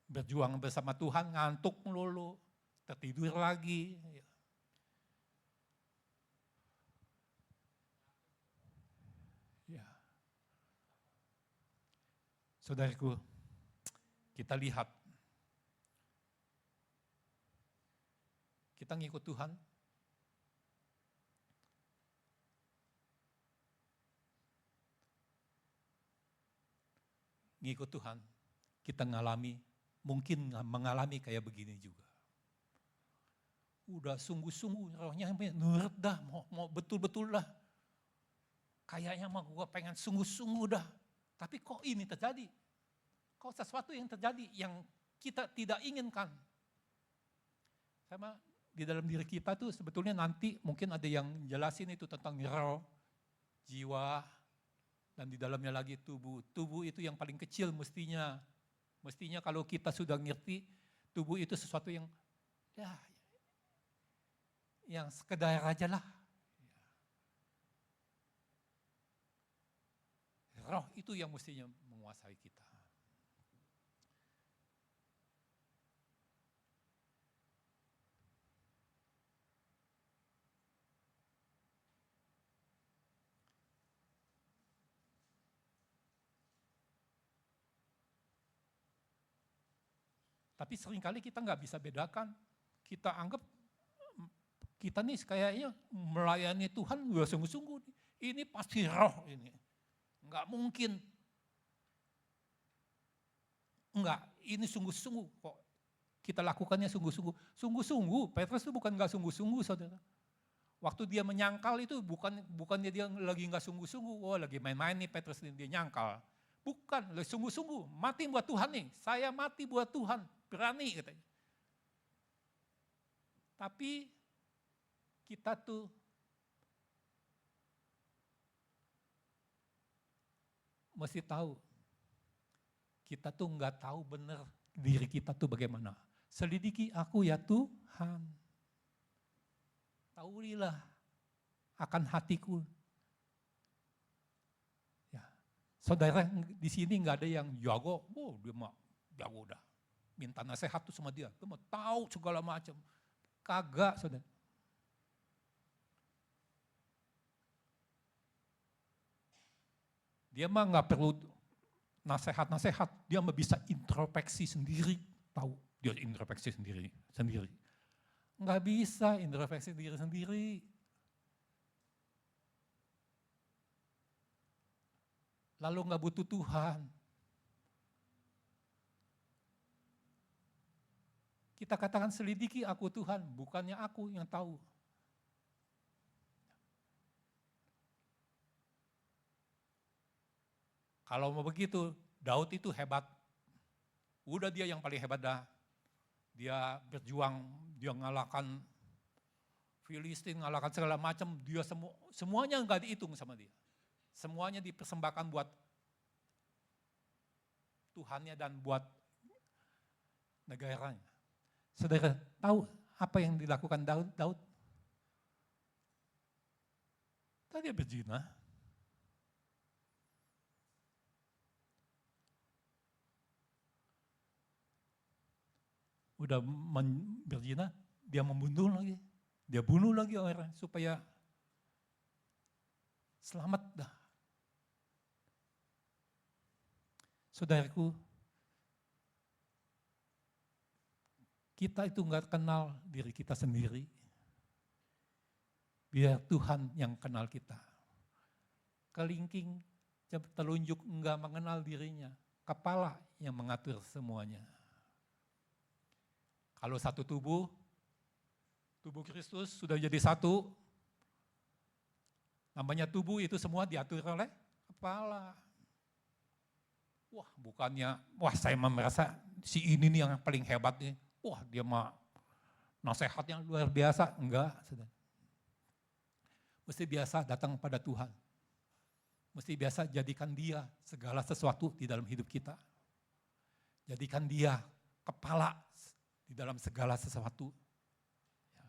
berjuang bersama Tuhan, ngantuk melulu, tertidur lagi. Ya. Saudaraku, kita lihat, kita ngikut Tuhan, kita mungkin mengalami kayak begini juga. Udah sungguh-sungguh rohnya nurut dah, mau betul-betul dah. Kayaknya mah gue pengen sungguh-sungguh dah. Tapi kok ini terjadi? Kok sesuatu yang terjadi yang kita tidak inginkan? Sama di dalam diri kita tuh sebetulnya nanti mungkin ada yang jelasin itu tentang roh, jiwa, dan di dalamnya lagi tubuh. Tubuh itu yang paling kecil mestinya. Mestinya kalau kita sudah ngerti, tubuh itu sesuatu yang ya yang sekedar aja lah. Roh itu yang mestinya menguasai kita. Tapi seringkali kita nggak bisa bedakan. Kita anggap kita nih kayaknya melayani Tuhan udah sungguh-sungguh. Ini pasti roh ini. Nggak mungkin. Enggak, ini sungguh-sungguh kok. Kita lakukannya sungguh-sungguh. Sungguh-sungguh, Petrus itu bukan nggak sungguh-sungguh saudara. Waktu dia menyangkal itu bukannya dia lagi nggak sungguh-sungguh. Oh lagi main-main nih Petrus ini, dia nyangkal. Bukan, sungguh-sungguh, mati buat Tuhan nih. Saya mati buat Tuhan, berani katanya. Tapi kita tuh mesti tahu, kita tuh nggak tahu benar diri kita tuh bagaimana. Selidiki aku ya Tuhan. Tahuilah akan hatiku. Saudara di sini nggak ada yang jago, dia mah jago dah. Minta nasihat tuh sama dia mah tahu segala macam. Kagak saudara. Dia mah nggak perlu nasihat, dia mah bisa introspeksi sendiri, tahu dia introspeksi sendiri. Nggak bisa introspeksi diri sendiri. Lalu nggak butuh Tuhan. Kita katakan selidiki aku Tuhan, bukannya aku yang tahu. Kalau mau begitu, Daud itu hebat. Udah dia yang paling hebat dah. Dia berjuang, dia ngalahkan Filistin, ngalahkan segala macam, dia semuanya nggak dihitung sama dia. Semuanya dipersembahkan buat Tuhannya dan buat negaranya. Saudara tahu apa yang dilakukan Daud? Tadi dia berzina. Udah berzina, dia membunuh lagi. Dia bunuh lagi orang supaya selamat dah. Saudaraku, kita itu nggak kenal diri kita sendiri. Biar Tuhan yang kenal kita. Kelingking, telunjuk enggak mengenal dirinya. Kepala yang mengatur semuanya. Kalau satu tubuh Kristus sudah jadi satu, namanya tubuh itu semua diatur oleh kepala. Wah saya merasa si ini nih yang paling hebat nih. Wah dia mah nasihatnya luar biasa. Enggak, saudara. Mesti biasa datang pada Tuhan. Mesti biasa jadikan dia segala sesuatu di dalam hidup kita. Jadikan dia kepala di dalam segala sesuatu. Ya.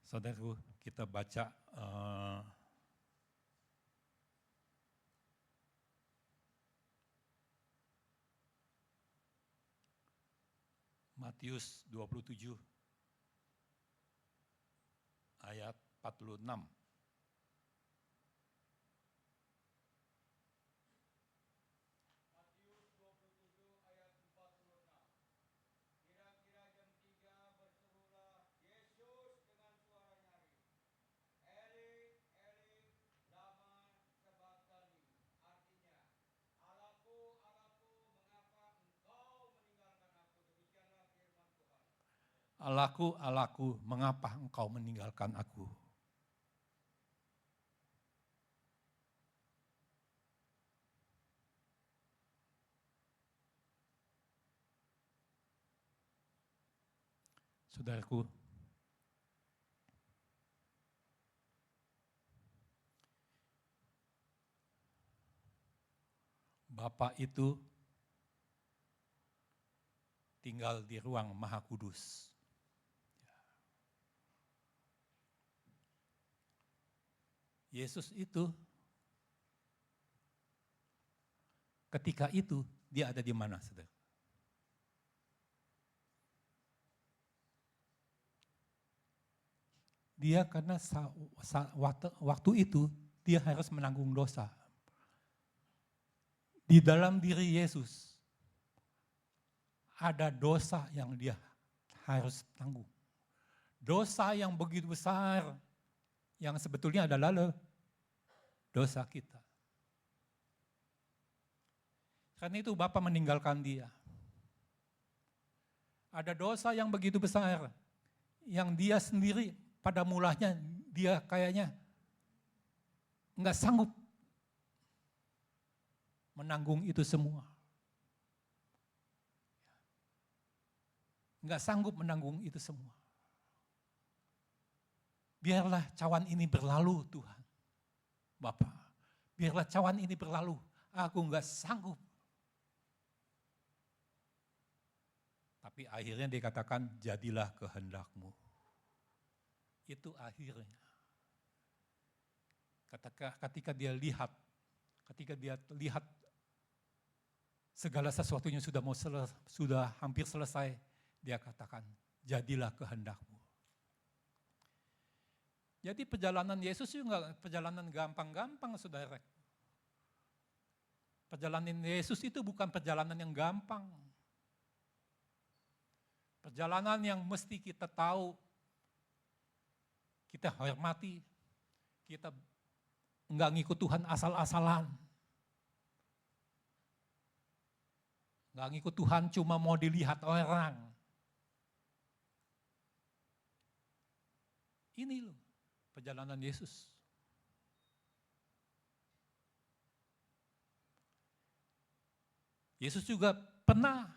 Saudaraku, kita baca Matius 27 ayat 46. Allahku, Allahku, mengapa engkau meninggalkan aku? Saudaraku, Bapa itu tinggal di ruang Maha Kudus. Yesus itu ketika itu dia ada di mana, saudara? Dia karena waktu itu dia harus menanggung dosa. Di dalam diri Yesus ada dosa yang dia harus tanggung. Dosa yang begitu besar yang sebetulnya adalah dosa kita. Karena itu Bapa meninggalkan dia. Ada dosa yang begitu besar yang dia sendiri pada mulanya dia kayaknya enggak sanggup menanggung itu semua. Enggak sanggup menanggung itu semua. Biarlah cawan ini berlalu Tuhan. Bapa, biarlah cawan ini berlalu. Aku enggak sanggup. Tapi akhirnya dikatakan jadilah kehendak-Mu. Itu akhirnya. Ketika dia lihat segala sesuatunya sudah hampir selesai, dia katakan, jadilah kehendak-Mu. Jadi perjalanan Yesus itu enggak perjalanan gampang-gampang, saudara. Perjalanan Yesus itu bukan perjalanan yang gampang. Perjalanan yang mesti kita tahu, kita hormati, kita enggak ngikut Tuhan asal-asalan. Enggak ngikut Tuhan cuma mau dilihat orang. Ini loh perjalanan Yesus. Yesus juga pernah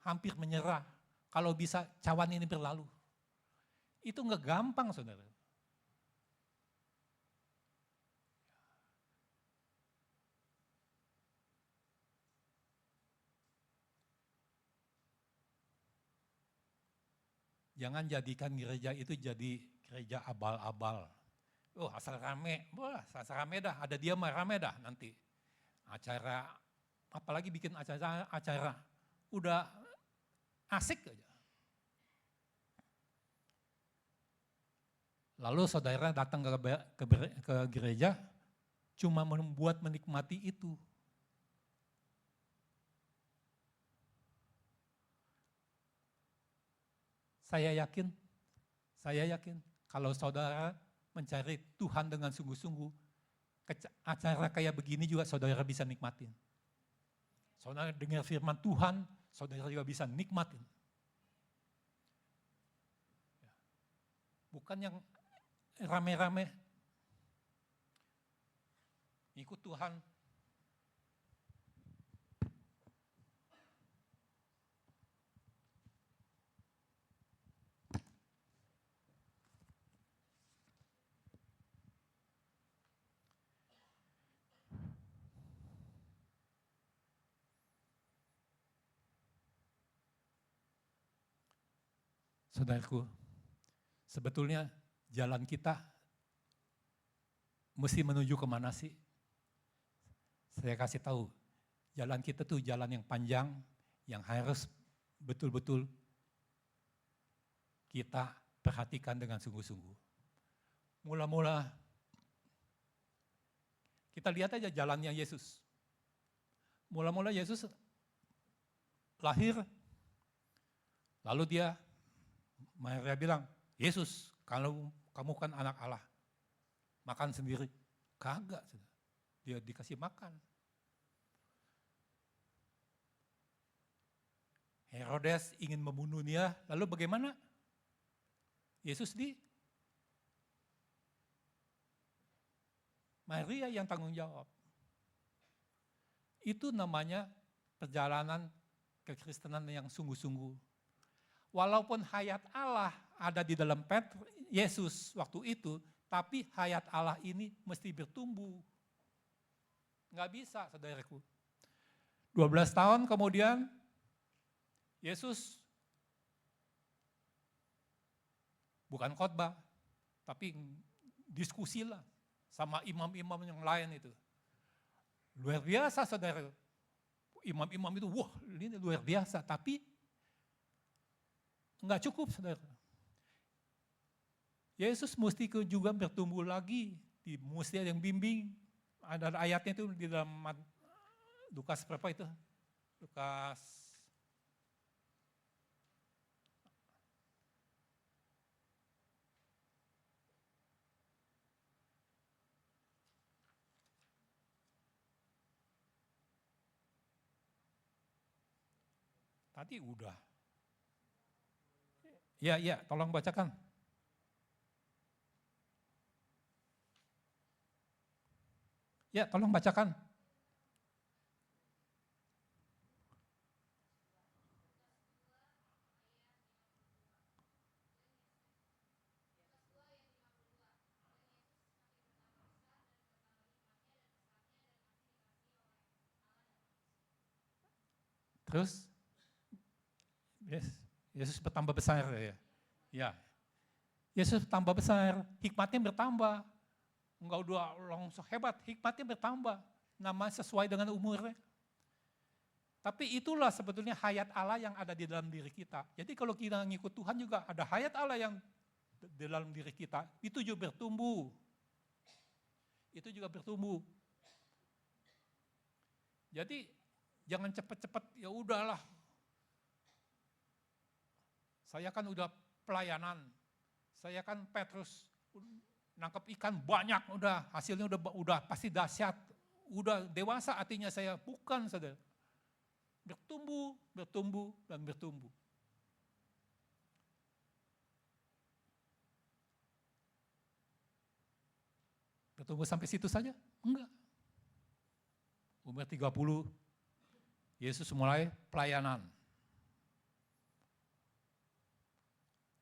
hampir menyerah kalau bisa cawan ini berlalu. Itu enggak gampang, saudara. Jangan jadikan gereja itu jadi gereja abal-abal. Oh asal rame, wah asal rame dah, ada dia mah rame dah nanti. Acara, apalagi bikin acara, udah asik aja. Lalu saudara datang ke gereja, cuma membuat menikmati itu. Saya yakin kalau saudara mencari Tuhan dengan sungguh-sungguh, acara kayak begini juga saudara bisa nikmatin. Saudara dengar firman Tuhan, saudara juga bisa nikmatin. bukan yang rame-rame. Ikut Tuhan. Saudaraku, sebetulnya jalan kita mesti menuju kemana sih? Saya kasih tahu, jalan kita tuh jalan yang panjang, yang harus betul-betul kita perhatikan dengan sungguh-sungguh. Mula-mula kita lihat aja jalannya Yesus. Mula-mula Yesus lahir, lalu Maria bilang, Yesus, kalau kamu kan anak Allah, makan sendiri. Kagak, dia dikasih makan. Herodes ingin membunuh dia, lalu bagaimana? Yesus Maria yang tanggung jawab. Itu namanya perjalanan kekristenan yang sungguh-sungguh. Walaupun hayat Allah ada di dalam Yesus waktu itu, tapi hayat Allah ini mesti bertumbuh. Nggak bisa, saudaraku. 12 tahun kemudian, Yesus bukan khotbah, tapi diskusi lah sama imam-imam yang lain itu. Luar biasa, saudara. Imam-imam itu, wah ini luar biasa, tapi enggak cukup, saudara. Yesus mesti juga bertumbuh lagi, mesti ada yang bimbing. Ada ayatnya itu di dalam Lukas berapa itu? Lukas tadi udah. Ya, tolong bacakan. Ya, tolong bacakan. Terus, Yesus bertambah besar ya. Ya, Yesus bertambah besar, hikmatnya bertambah. Enggak udah langsung hebat, hikmatnya bertambah. Nama sesuai dengan umurnya. Tapi itulah sebetulnya hayat Allah yang ada di dalam diri kita. Jadi kalau kita ngikut Tuhan juga ada hayat Allah yang di dalam diri kita. Itu juga bertumbuh. Itu juga bertumbuh. Jadi jangan cepat-cepat, ya udahlah. Saya kan udah pelayanan, saya kan Petrus nangkap ikan banyak, udah hasilnya udah pasti dahsyat, udah dewasa artinya saya bukan, saudara. Bertumbuh, bertumbuh, dan bertumbuh. Bertumbuh sampai situ saja? Enggak. Umur 30, Yesus mulai pelayanan.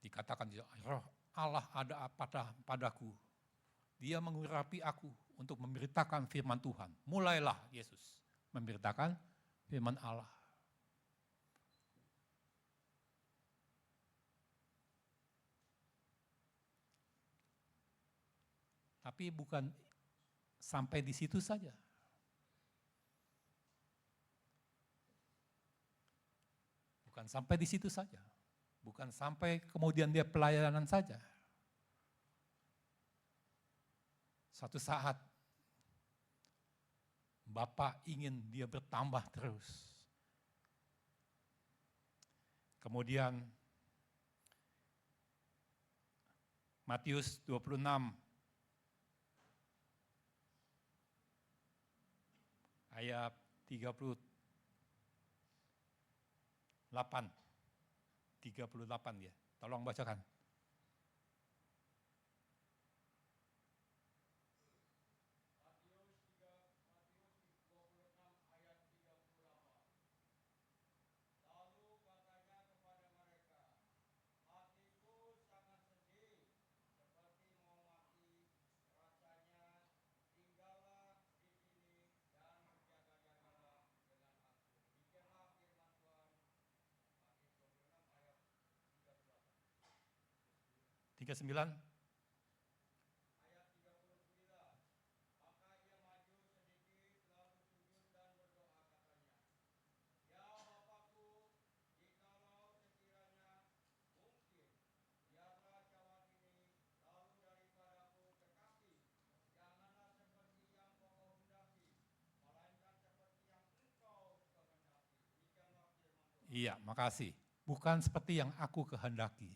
Dikatakan roh Allah ada padaku. Dia mengurapi aku untuk memberitakan firman Tuhan. Mulailah Yesus memberitakan firman Allah. Tapi bukan sampai di situ saja. Bukan sampai di situ saja. Bukan sampai kemudian dia pelayanan saja. Suatu saat Bapa ingin dia bertambah terus. Kemudian Matius 26 ayat 38 ya. Tolong bacakan. 39. Iya, makasih. Bukan seperti yang aku kehendaki,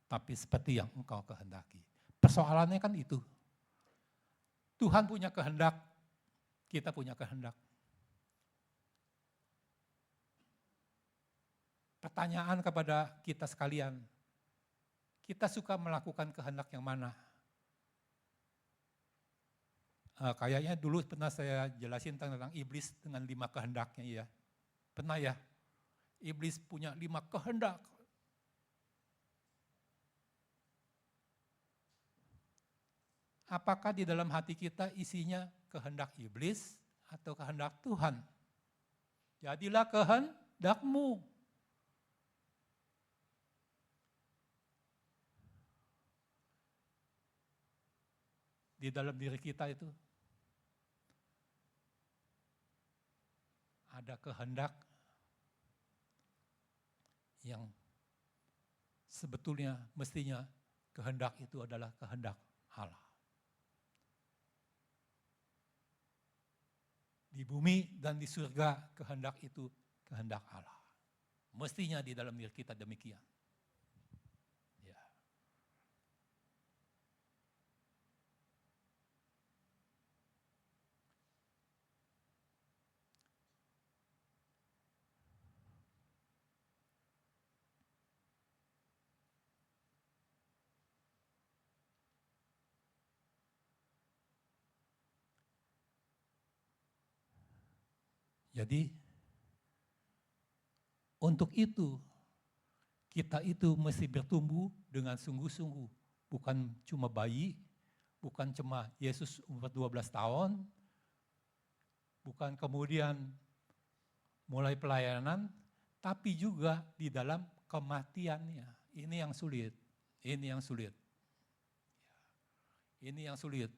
tapi seperti yang engkau kehendaki. Persoalannya kan itu. Tuhan punya kehendak, kita punya kehendak. Pertanyaan kepada kita sekalian, kita suka melakukan kehendak yang mana? Kayaknya dulu pernah saya jelasin tentang iblis dengan 5 kehendaknya ya. Pernah ya? Iblis punya 5 kehendak. Apakah di dalam hati kita isinya kehendak iblis atau kehendak Tuhan? Jadilah kehendakmu. Di dalam diri kita itu ada kehendak yang sebetulnya mestinya kehendak itu adalah kehendak Allah. Di bumi dan di surga kehendak itu kehendak Allah. Mestinya di dalam diri kita demikian. Ya. Jadi untuk itu kita itu mesti bertumbuh dengan sungguh-sungguh. Bukan cuma bayi, bukan cuma Yesus umur 12 tahun, bukan kemudian mulai pelayanan, tapi juga di dalam kematiannya. Ini yang sulit, ini yang sulit. Ini yang sulit.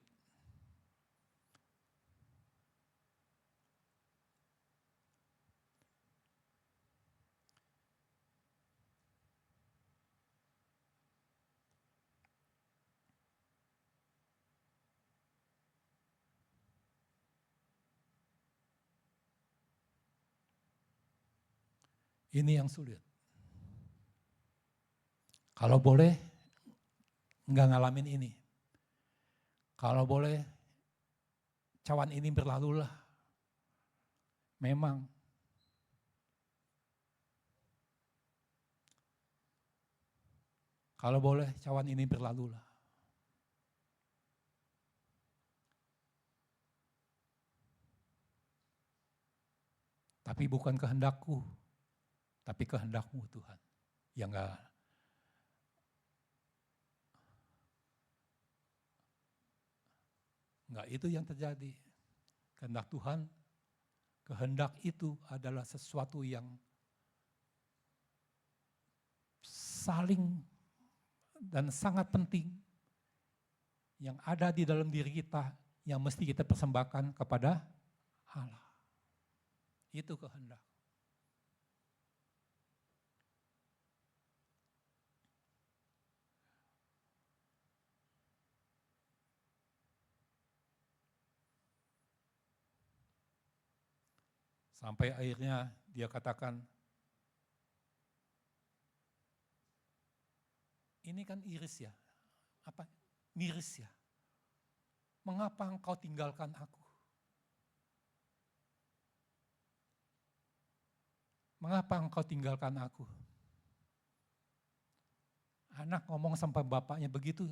Ini yang sulit. Kalau boleh, enggak ngalamin ini. Kalau boleh, cawan ini berlalulah. Memang. Kalau boleh, cawan ini berlalulah. Tapi bukan kehendakku, tapi kehendakmu Tuhan. Ya enggak. Enggak itu yang terjadi. Kehendak Tuhan, kehendak itu adalah sesuatu yang saling dan sangat penting yang ada di dalam diri kita yang mesti kita persembahkan kepada Allah. Itu kehendak. Sampai akhirnya dia katakan, ini kan iris ya, apa miris ya. Mengapa engkau tinggalkan aku? Mengapa engkau tinggalkan aku? Anak ngomong sampai bapaknya begitu,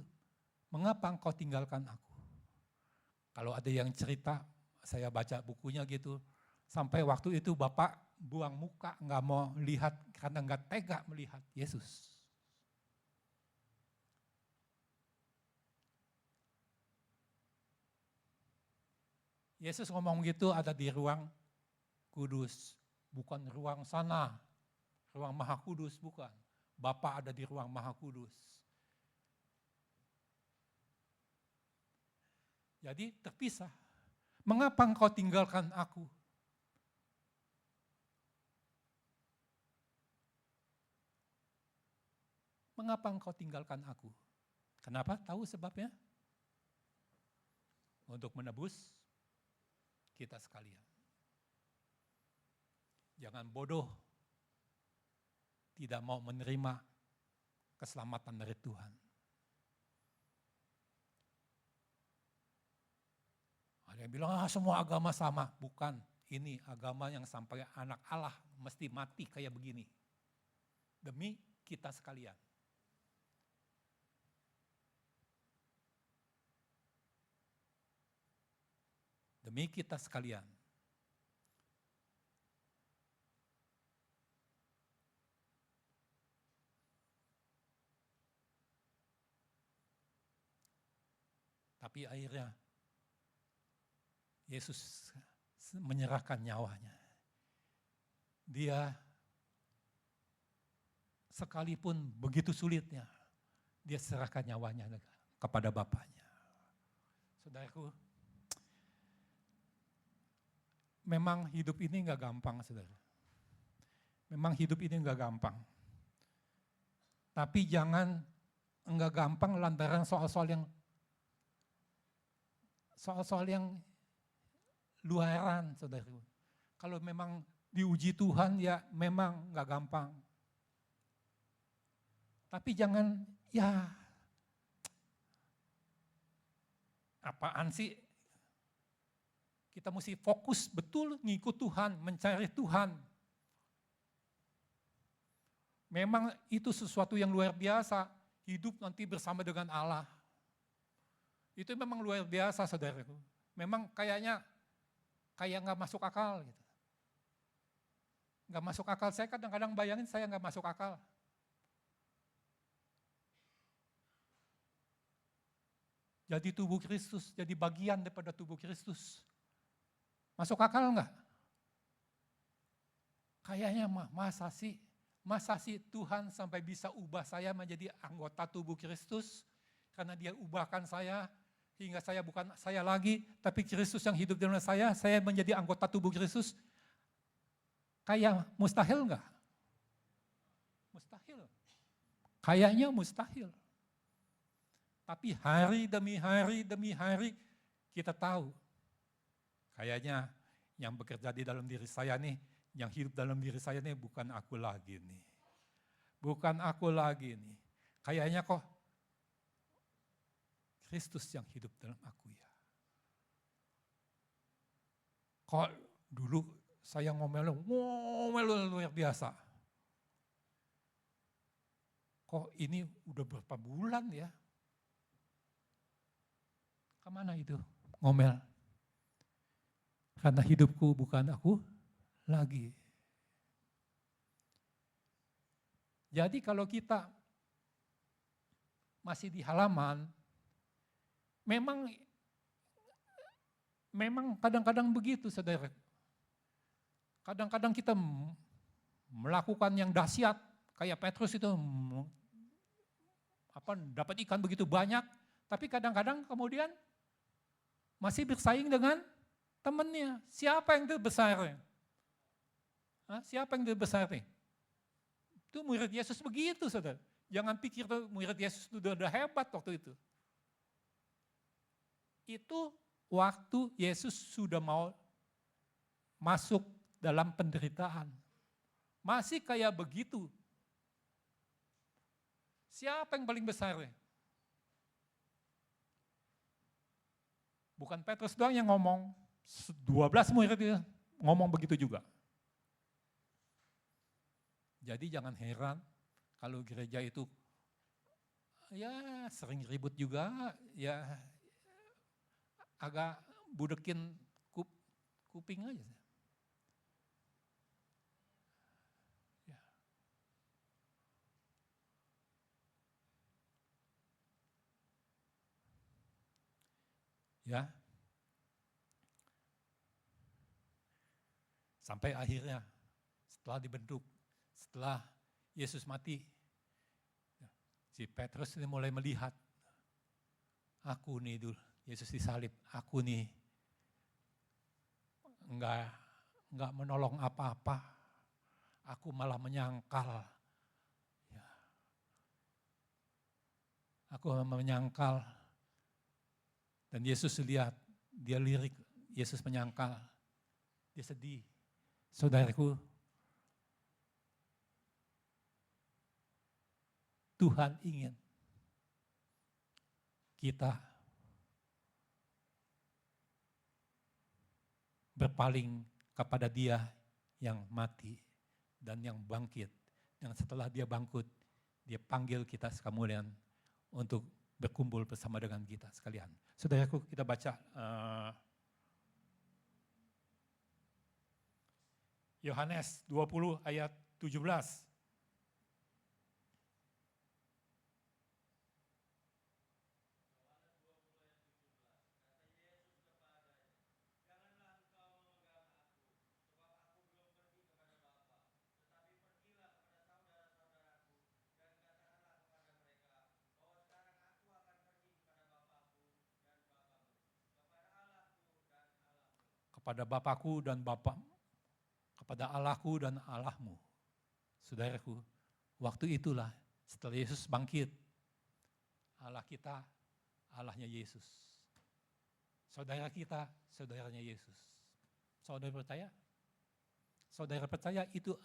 mengapa engkau tinggalkan aku? Kalau ada yang cerita, saya baca bukunya gitu, sampai waktu itu bapak buang muka, nggak mau lihat karena nggak tega melihat Yesus. Yesus ngomong gitu ada di ruang kudus, bukan ruang sana, ruang maha kudus bukan. Bapa ada di ruang maha kudus. Jadi terpisah. Mengapa engkau tinggalkan aku? Mengapa engkau tinggalkan aku? Kenapa? Tahu sebabnya? Untuk menebus kita sekalian. Jangan bodoh, tidak mau menerima keselamatan dari Tuhan. Ada yang bilang, semua agama sama. Bukan, ini agama yang sampai anak Allah mesti mati kayak begini. Demi kita sekalian. Demi kita sekalian. Tapi akhirnya Yesus menyerahkan nyawanya. Dia sekalipun begitu sulitnya, dia serahkan nyawanya kepada Bapaknya. Saudaraku, memang hidup ini enggak gampang, saudara. Memang hidup ini enggak gampang. Tapi jangan enggak gampang lantaran soal-soal yang luaran, saudaraku. Kalau memang diuji Tuhan, ya memang enggak gampang. Tapi jangan, ya apaan sih? Kita mesti fokus betul ngikut Tuhan, mencari Tuhan. Memang itu sesuatu yang luar biasa, hidup nanti bersama dengan Allah. Itu memang luar biasa, saudaraku. Memang kayak nggak masuk akal gitu. Nggak masuk akal, saya kadang-kadang bayangin saya nggak masuk akal. Jadi tubuh Kristus, jadi bagian daripada tubuh Kristus. Masuk akal enggak? Kayaknya masa sih Tuhan sampai bisa ubah saya menjadi anggota tubuh Kristus, karena dia ubahkan saya, hingga saya bukan saya lagi, tapi Kristus yang hidup di dalam saya menjadi anggota tubuh Kristus. Kayak mustahil enggak? Mustahil. Kayaknya mustahil. Tapi hari demi hari kita tahu, kayaknya yang bekerja di dalam diri saya nih, yang hidup dalam diri saya nih bukan aku lagi nih. Bukan aku lagi nih. Kayaknya kok Kristus yang hidup dalam aku ya. Kok dulu saya ngomel luar biasa. Kok ini udah berapa bulan ya? Kemana itu ngomel? Karena hidupku bukan aku lagi. Jadi kalau kita masih di halaman, memang kadang-kadang begitu, saudara. Kadang-kadang kita melakukan yang dahsyat, kayak Petrus itu dapat ikan begitu banyak, tapi kadang-kadang kemudian masih bersaing dengan temannya. Siapa yang terbesar? Siapa yang terbesar nih? Itu murid Yesus begitu, saudara. Jangan pikir tuh murid Yesus itu udah hebat waktu itu. Itu waktu Yesus sudah mau masuk dalam penderitaan. Masih kayak begitu. Siapa yang paling besar? Bukan Petrus doang yang ngomong, 12 murid itu ngomong begitu juga. Jadi jangan heran kalau gereja itu ya sering ribut juga, ya agak budekin kuping aja. Ya. Sampai akhirnya setelah dibentuk, setelah Yesus mati, si Petrus ini mulai melihat, aku nih dulu Yesus disalib, aku nih enggak menolong apa-apa, aku malah menyangkal. Ya. Aku menyangkal. Dan Yesus lihat, dia lirik, Yesus menyangkal, dia sedih. Saudaraku, Tuhan ingin kita berpaling kepada Dia yang mati dan yang bangkit. Dan setelah Dia bangkit, Dia panggil kita sekalian untuk berkumpul bersama dengan kita sekalian. Saudaraku, kita baca Yohanes 20 ayat 17. Kepada Bapakku dan Bapakmu, kepada Allahku dan Allahmu. Saudaraku, waktu itulah setelah Yesus bangkit, Allah kita, Allahnya Yesus. Saudara kita, saudaranya Yesus. Saudara percaya? Saudara percaya itu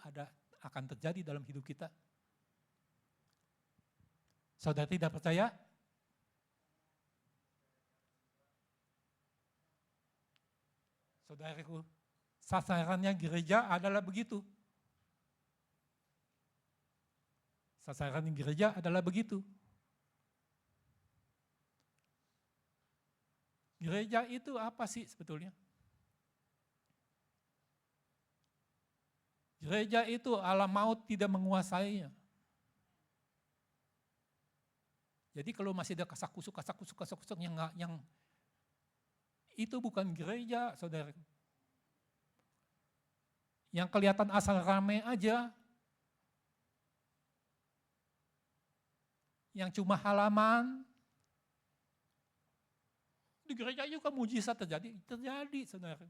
akan terjadi dalam hidup kita? Saudara tidak percaya? Saudaraku, sasarannya gereja adalah begitu. Sasaran gereja adalah begitu. Gereja itu apa sih sebetulnya? Gereja itu alam maut tidak menguasainya. Jadi kalau masih ada kasak-kusuk yang itu bukan gereja, saudara. Yang kelihatan asal rame aja. Yang cuma halaman. Di gereja juga mujizat terjadi, saudara.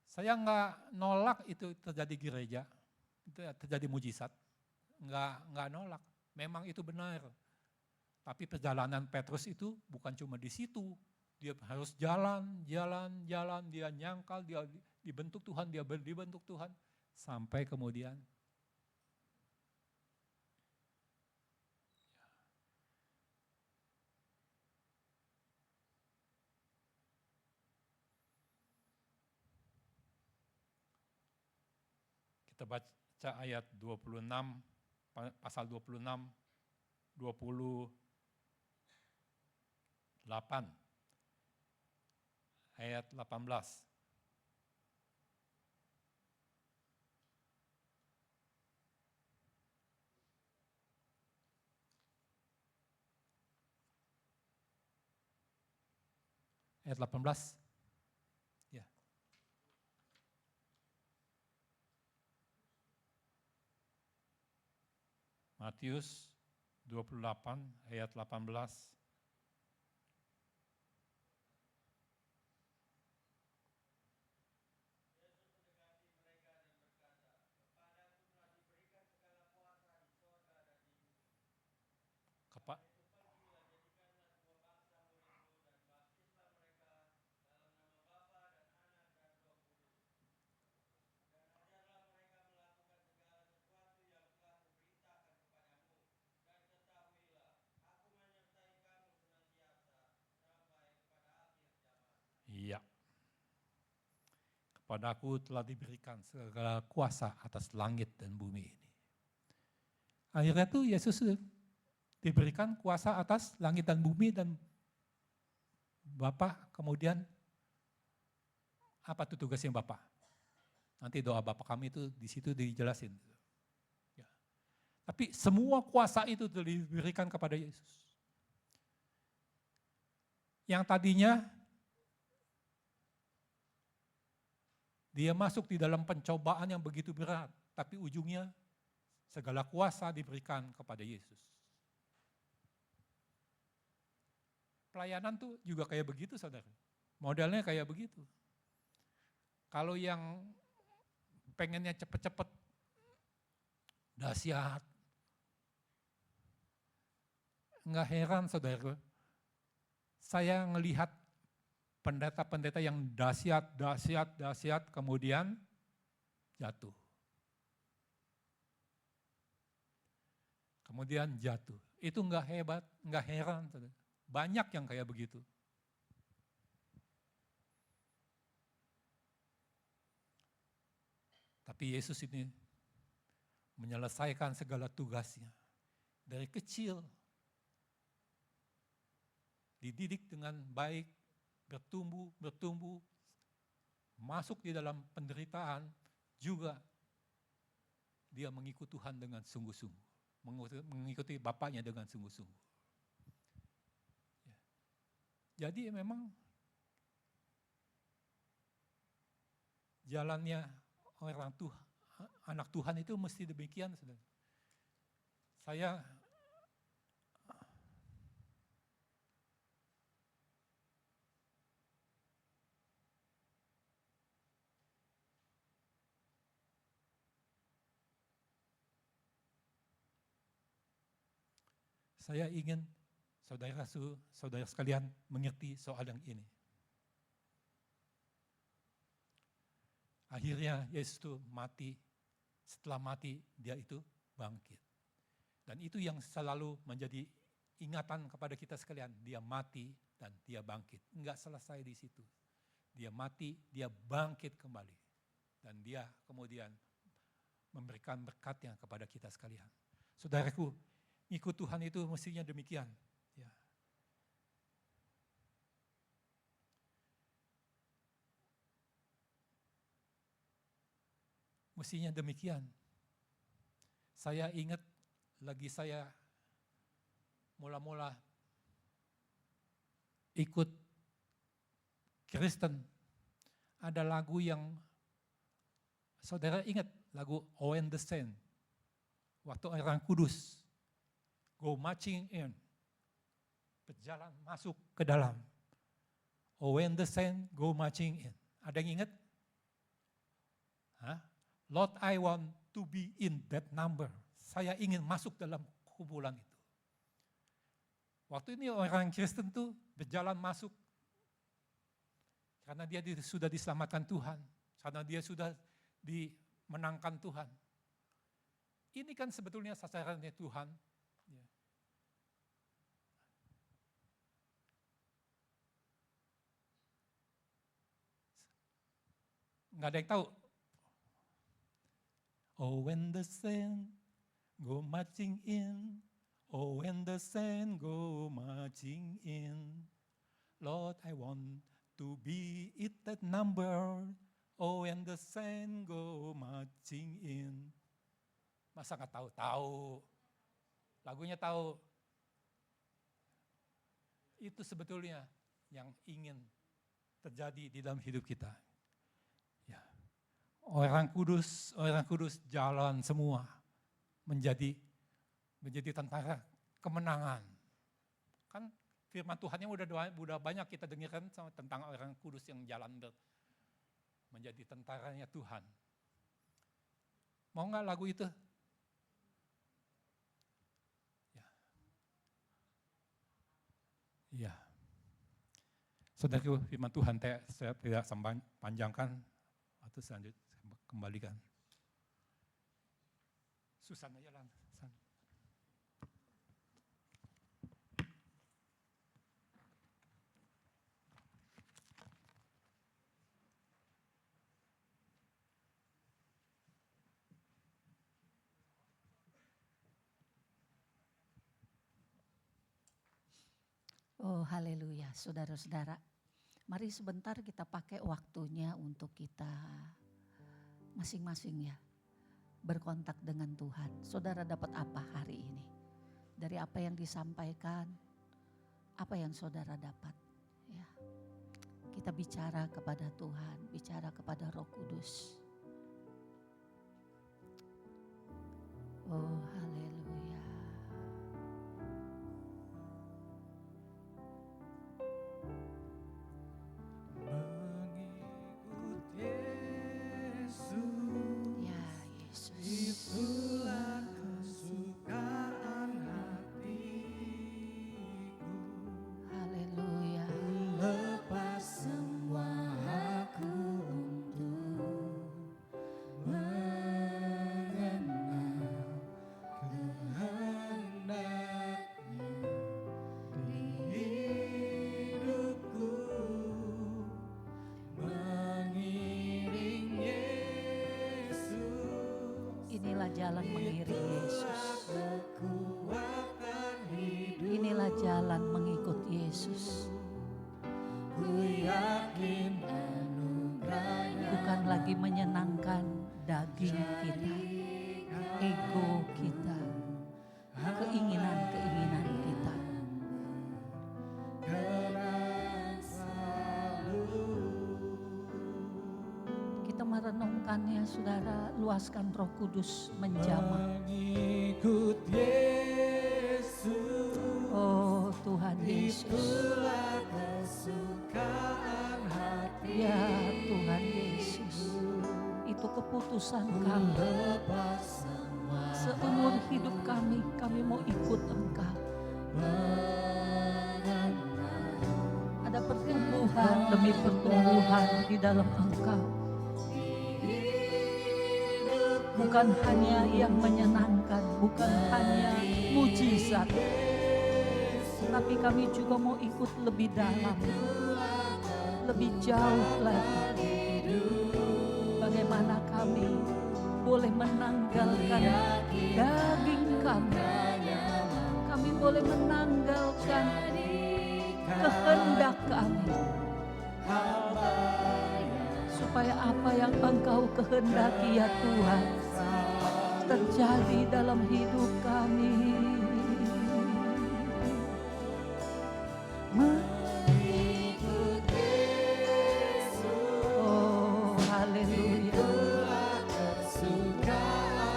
Saya enggak nolak itu terjadi gereja, itu terjadi mujizat. Enggak nolak, memang itu benar. Tapi perjalanan Petrus itu bukan cuma di situ. Dia harus jalan, dia nyangkal, dia dibentuk Tuhan, dibentuk Tuhan. Sampai kemudian kita baca ayat 26, pasal 26, 28. Ayat 18. Ayat 18. Ya. Matius 28 ayat 18. Iya. Kepadaku telah diberikan segala kuasa atas langit dan bumi ini. Akhirnya tuh Yesus diberikan kuasa atas langit dan bumi dan Bapa kemudian apa tuh tugasnya Bapa? Nanti doa Bapa kami itu di situ dijelasin. Ya. Tapi semua kuasa itu diberikan kepada Yesus. Yang tadinya dia masuk di dalam pencobaan yang begitu berat, tapi ujungnya segala kuasa diberikan kepada Yesus. pelayanan tuh juga kayak begitu saudara. Modelnya kayak begitu. Kalau yang pengennya cepet-cepet, dahsyat, nggak heran saudara, saya ngelihat pendeta-pendeta yang dahsyat, kemudian jatuh. Kemudian jatuh. Itu nggak hebat, nggak heran saudara. Banyak yang kayak begitu. Tapi Yesus ini menyelesaikan segala tugasnya. Dari kecil, dididik dengan baik, bertumbuh, masuk di dalam penderitaan, juga dia mengikuti Tuhan dengan sungguh-sungguh. Mengikuti Bapaknya dengan sungguh-sungguh. Ya. Jadi memang jalannya orang Tuhan, anak Tuhan itu mesti demikian, saudara. Saya ingin saudara sekalian mengerti soal yang ini. Akhirnya Yesus itu mati, setelah mati dia itu bangkit. Dan itu yang selalu menjadi ingatan kepada kita sekalian, dia mati dan dia bangkit. Enggak selesai di situ. Dia mati, dia bangkit kembali. Dan dia kemudian memberikan berkatnya kepada kita sekalian. Saudaraku, ikut Tuhan itu mestinya demikian. Ya. Mestinya demikian. Saya ingat lagi saya mula-mula ikut Kristen. Ada lagu yang saudara ingat, lagu Owen the Saint. Waktu orang kudus, go marching in, berjalan masuk ke dalam. Owen the Saint, go marching in. Ada yang ingat? Hah? Lord, I want to be in that number. Saya ingin masuk dalam kumpulan itu. Waktu ini orang Kristen tuh berjalan masuk. Karena dia sudah diselamatkan Tuhan. Karena dia sudah dimenangkan Tuhan. Ini kan sebetulnya sasarannya Tuhan. Ya. Nggak ada yang tahu. Oh, when the saints go marching in, oh, when the saints go marching in, Lord, I want to be in that number, oh, when the saints go marching in. Masa nggak tahu? Tahu. Lagunya tahu. Itu sebetulnya yang ingin terjadi di dalam hidup kita. Ya. Orang kudus jalan semua menjadi tentara kemenangan. Kan firman Tuhannya udah banyak kita dengarkan tentang orang kudus yang jalan menjadi tentaranya Tuhan. Mau nggak lagu itu? Ya. Saudaraku, firman Tuhan saya tidak panjangkan, atau selanjutnya saya kembalikan. Susan aja lah. Oh haleluya, saudara-saudara. Mari sebentar kita pakai waktunya untuk kita masing-masing ya. Berkontak dengan Tuhan. Saudara dapat apa hari ini? Dari apa yang disampaikan, apa yang saudara dapat? Ya. Kita bicara kepada Tuhan, bicara kepada Roh Kudus. Oh haleluya. jalan mengiring Yesus. Inilah jalan mengikut Yesus. Bukan lagi menyenangkan daging kita, ego kita, keinginan-keinginan kita. Kita merenungkannya, saudara, luaskan Roh Kudus menjamah. Oh Tuhan Yesus. Ya Tuhan Yesus, itu keputusan kami. Seumur hidup kami mau ikut Engkau. Ada pertumbuhan demi pertumbuhan di dalam Engkau. Bukan hanya yang menyenangkan, bukan hanya mujizat, tapi kami juga mau ikut lebih dalam, lebih jauh lagi. Bagaimana kami boleh menanggalkan daging kami. Kami boleh menanggalkan kehendak kami. Supaya apa yang Engkau kehendaki ya Tuhan terjadi dalam hidup kami.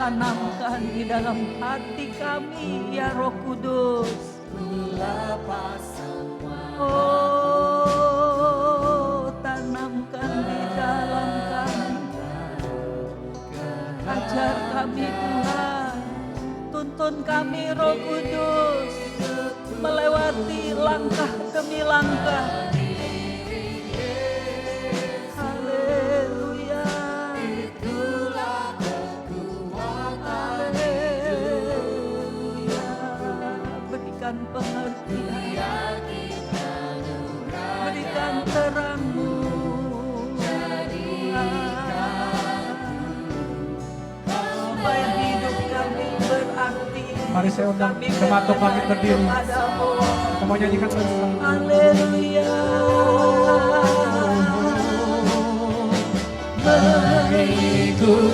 Tanamkan di dalam hati kami ya Roh Kudus. Oh, tanamkan di dalam kami. Ajar kami Tuhan, tuntun kami Roh Kudus melewati langkah demi langkah. Pengertian, berikan terang-Mu, supaya hidup kami berarti. Mari saya undang jemaat untuk bangkit berdiri. Kita mau nyanyikan bersama. Haleluya. Mengikut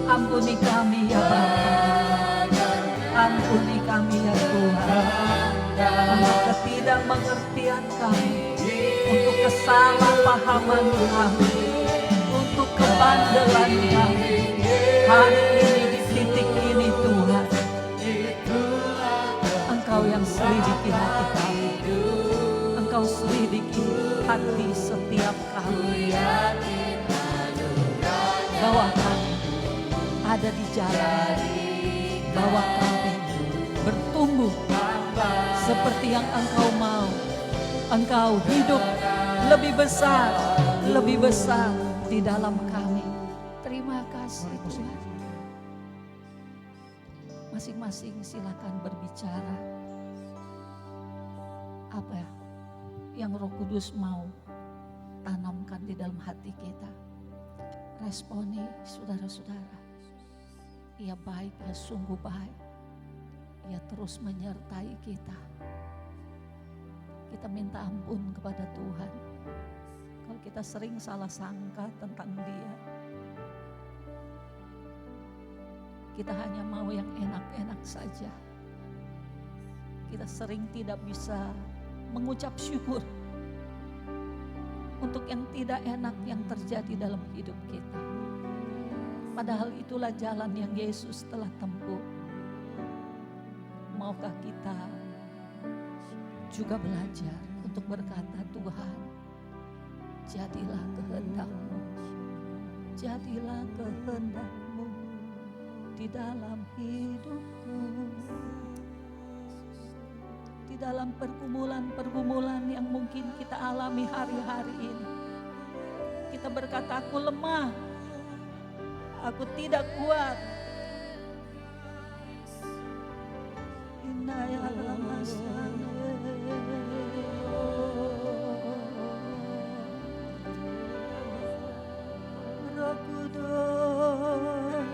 ampuni kami ya Bapa, ampuni kami ya Tuhan, untuk ketidakmengertian kami, untuk kesalahpahaman kami, untuk kebandelan kami. Hari ini di titik ini Tuhan, Engkau yang selidiki hati kami, Engkau selidiki hati setiap kami, bahwa kami ada di jalan, bahwa kami bertumbuh seperti yang Engkau mau. Engkau hidup lebih besar di dalam kami. Terima kasih Tuhan. Masing-masing silakan berbicara. Apa yang Roh Kudus mau tanamkan di dalam hati kita. Responi saudara-saudara. Ia baik, ia sungguh baik. Ia terus menyertai kita. Kita minta ampun kepada Tuhan. Kalau kita sering salah sangka tentang Dia. Kita hanya mau yang enak-enak saja. Kita sering tidak bisa mengucap syukur untuk yang tidak enak yang terjadi dalam hidup kita. Padahal itulah jalan yang Yesus telah tempuh. Maukah kita juga belajar untuk berkata, Tuhan, jadilah kehendak-Mu, jadilah kehendak-Mu di dalam hidupku. Di dalam pergumulan-pergumulan yang mungkin kita alami hari-hari ini. Kita berkata, aku lemah, aku tidak kuat. Roh Kudus,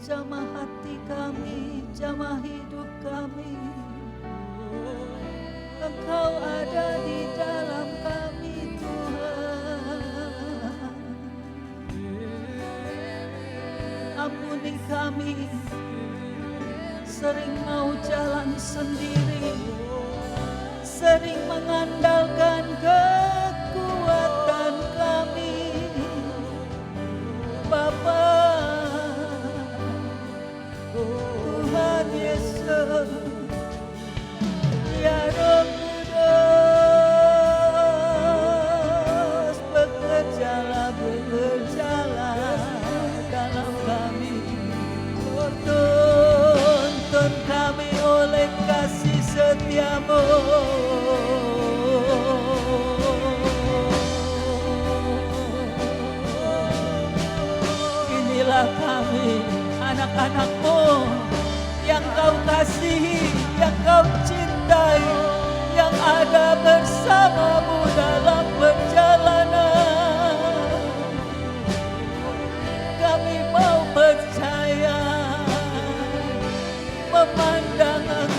jamah hati kami, jamah hidup kami. Engkau ada di dalam kami, Tuhan. Ampuni kami, sering mau jalan sendiri, sering mengandalkan kekuatan kami. Bapa, Tuhan Yesus, ya Roh Kudus, bekerjalah dalam kami. Tuntun kami oleh kasih setiamu. Inilah kami, anak-anakmu yang kau kasihi, yang kau cintai, yang ada bersamamu dalam perjalanan. Kami mau percaya, memandang Engkau,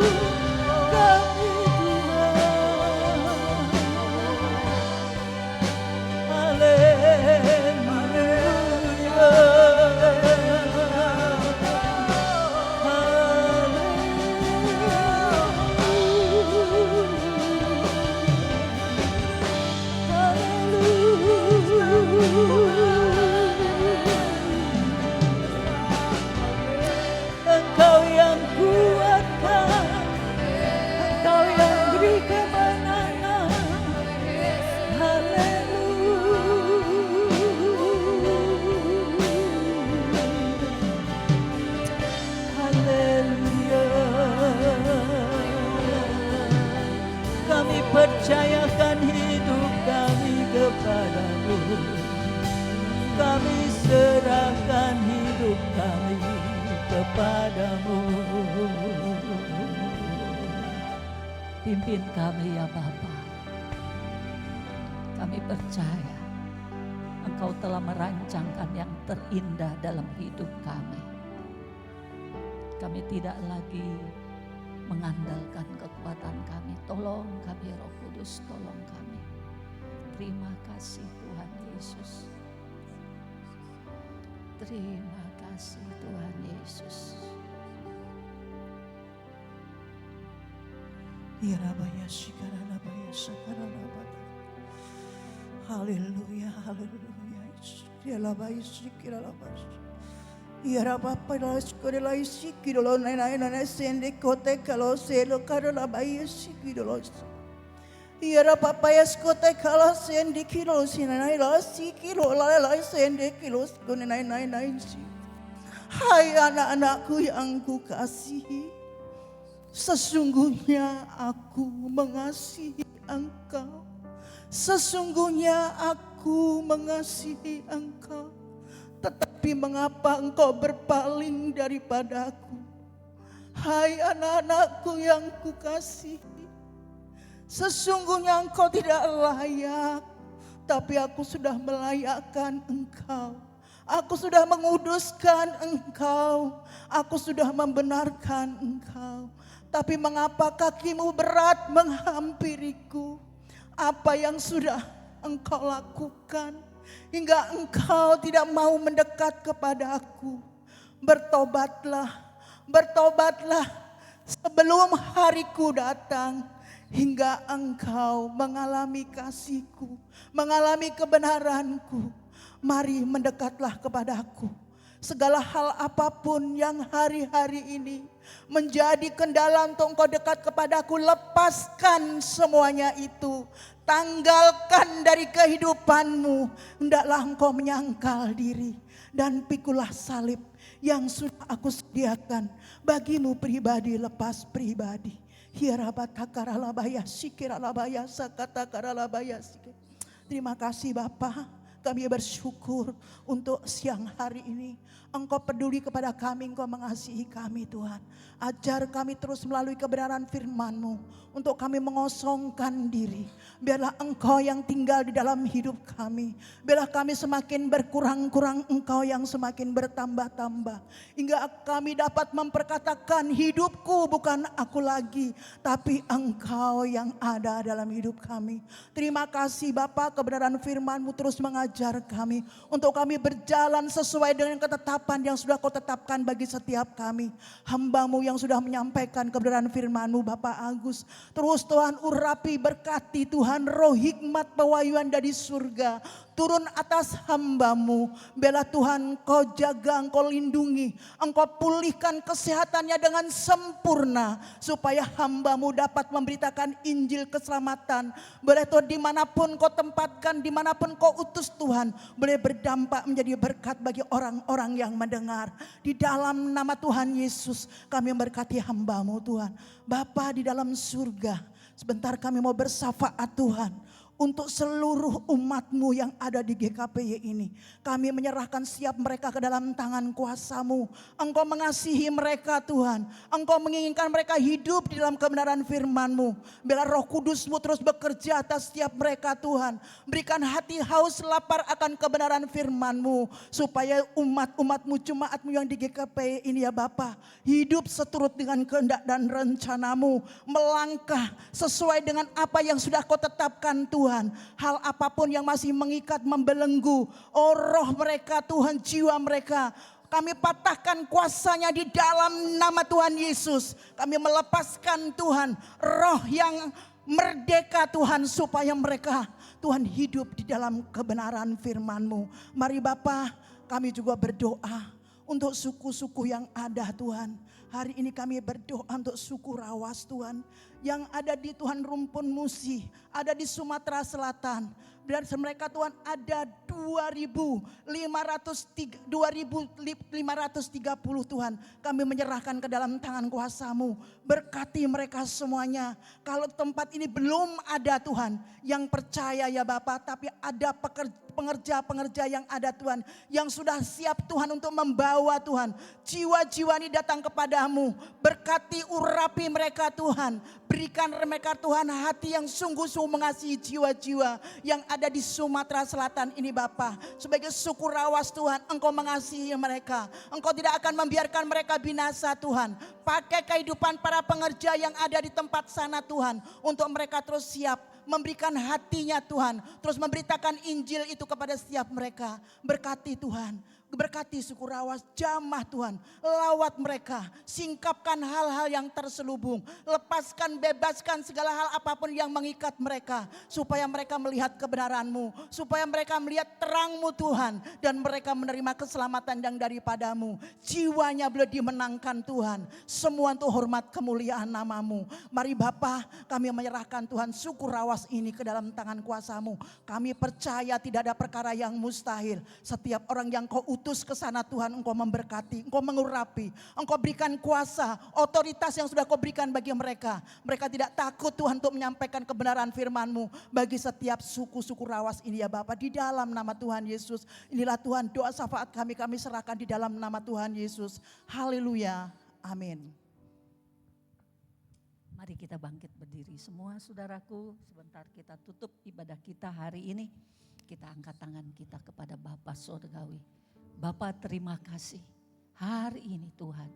kami Tuhan. Engkau yang kuatkan, Engkau yang beri kemenangan. Haleluya. Kami percayakan hidup kami kepadamu. Kami serahkan hidup kami kepadamu. Pimpin kami ya Bapa. Kami percaya Engkau telah merancangkan yang terindah dalam hidup kami. Kami tidak lagi mengandalkan kekuatan kami. Tolong kami Roh Kudus, tolong kami. Terima kasih Tuhan Yesus. Terima kasih Tuhan Yesus. Haleluya, haleluya. Dia bayi sikira labas. Yara papa la skore la sikiro lo nena nena sende kote kalo selo karo la bayi sikiro lo. Yara papa ya skote kalo sende kilo sinana la sikiro la sende kilo skone nena nena si. Hai anak-anakku yang ku kasihi, sesungguhnya aku mengasihi engkau. Sesungguhnya aku mengasihi engkau. Tetapi mengapa engkau berpaling daripadaku? Hai anak-anakku yang kukasihi, sesungguhnya engkau tidak layak, tapi aku sudah melayakkan engkau. Aku sudah menguduskan engkau. Aku sudah membenarkan engkau. Tapi mengapa kakimu berat menghampiriku? Apa yang sudah engkau lakukan hingga engkau tidak mau mendekat kepada aku? Bertobatlah, bertobatlah sebelum hariku datang, hingga engkau mengalami kasihku, mengalami kebenaranku. Mari mendekatlah kepadaku. Segala hal apapun yang hari-hari ini menjadi kendala untuk engkau dekat kepadaku, lepaskan semuanya itu. Tanggalkan dari kehidupanmu. Hendaklah engkau menyangkal diri dan pikulah salib yang sudah aku sediakan bagimu pribadi, lepas pribadi. Terima kasih Bapa. Kami bersyukur untuk siang hari ini. Engkau peduli kepada kami, Engkau mengasihi kami Tuhan. Ajar kami terus melalui kebenaran firman-Mu untuk kami mengosongkan diri. Biarlah Engkau yang tinggal di dalam hidup kami. Biarlah kami semakin berkurang-kurang, Engkau yang semakin bertambah-tambah. Hingga kami dapat memperkatakan, hidupku bukan aku lagi, tapi Engkau yang ada dalam hidup kami. Terima kasih Bapa, kebenaran firman-Mu terus mengajar kami untuk kami berjalan sesuai dengan ketetapan yang sudah Kau tetapkan bagi setiap kami. Hamba-Mu yang sudah menyampaikan kebenaran firman-Mu, Bapak Agus, terus Tuhan urapi, berkati Tuhan, roh hikmat pewahyuan dari surga turun atas hamba-Mu. Bela Tuhan, Kau jaga, Engkau lindungi, Engkau pulihkan kesehatannya dengan sempurna, supaya hamba-Mu dapat memberitakan Injil keselamatan. Boleh Tuhan, dimanapun Kau tempatkan, dimanapun Kau utus Tuhan, boleh berdampak menjadi berkat bagi orang-orang yang mendengar. Di dalam nama Tuhan Yesus kami memberkati hamba-Mu Tuhan. Bapa di dalam surga, sebentar kami mau bersafaat Tuhan untuk seluruh umat-Mu yang ada di GKPY ini. Kami menyerahkan siap mereka ke dalam tangan kuasa-Mu. Engkau mengasihi mereka Tuhan. Engkau menginginkan mereka hidup di dalam kebenaran firman-Mu. Biarlah Roh Kudus-Mu terus bekerja atas setiap mereka Tuhan. Berikan hati haus lapar akan kebenaran firman-Mu. Supaya umat-umat-Mu, jemaat-Mu yang di GKPY ini ya Bapa, hidup seturut dengan kehendak dan rencana-Mu. Melangkah sesuai dengan apa yang sudah Kau tetapkan Tuhan. Hal apapun yang masih mengikat, membelenggu, oh roh mereka Tuhan, jiwa mereka, kami patahkan kuasanya di dalam nama Tuhan Yesus. Kami melepaskan Tuhan roh yang merdeka Tuhan, supaya mereka Tuhan hidup di dalam kebenaran firman-Mu. Mari Bapa, kami juga berdoa untuk suku-suku yang ada Tuhan. Hari ini kami berdoa untuk suku Rawas Tuhan, yang ada di Tuhan Rumpun Musi, ada di Sumatera Selatan. Dan mereka Tuhan ada 2.530 Tuhan. Kami menyerahkan ke dalam tangan kuasa-Mu. Berkati mereka semuanya. Kalau tempat ini belum ada Tuhan yang percaya ya Bapak, tapi ada pengerja-pengerja yang ada Tuhan, yang sudah siap Tuhan untuk membawa Tuhan jiwa-jiwa ini datang kepadamu. Berkati, urapi mereka Tuhan. Berikan mereka Tuhan hati yang sungguh-sungguh mengasihi jiwa-jiwa yang ada di Sumatera Selatan ini Bapa. Sebagai suku Rawas Tuhan, Engkau mengasihi mereka. Engkau tidak akan membiarkan mereka binasa Tuhan. Pakai kehidupan para pengerja yang ada di tempat sana Tuhan, untuk mereka terus siap memberikan hatinya Tuhan, terus memberitakan Injil itu kepada setiap mereka. Berkati Tuhan, berkati suku Rawas, jamah Tuhan, lawat mereka, singkapkan hal-hal yang terselubung, lepaskan, bebaskan segala hal apapun yang mengikat mereka, supaya mereka melihat kebenaran-Mu, supaya mereka melihat terang-Mu Tuhan, dan mereka menerima keselamatan yang daripadamu. Jiwanya boleh dimenangkan Tuhan, semua untuk hormat kemuliaan nama-Mu. Mari Bapa, kami menyerahkan Tuhan suku Rawas ini ke dalam tangan kuasa-Mu. Kami percaya tidak ada perkara yang mustahil. Setiap orang yang Kau utus ke sana Tuhan, Engkau memberkati, Engkau mengurapi, Engkau berikan kuasa, otoritas yang sudah Kau berikan bagi mereka. Mereka tidak takut Tuhan untuk menyampaikan kebenaran firman-Mu bagi setiap suku-suku Rawas ini ya Bapa. Di dalam nama Tuhan Yesus, inilah Tuhan doa syafaat kami serahkan di dalam nama Tuhan Yesus. Haleluya, amin. Mari kita bangkit berdiri semua saudaraku, sebentar kita tutup ibadah kita hari ini. Kita angkat tangan kita kepada Bapa Surgawi. Bapa, terima kasih hari ini Tuhan,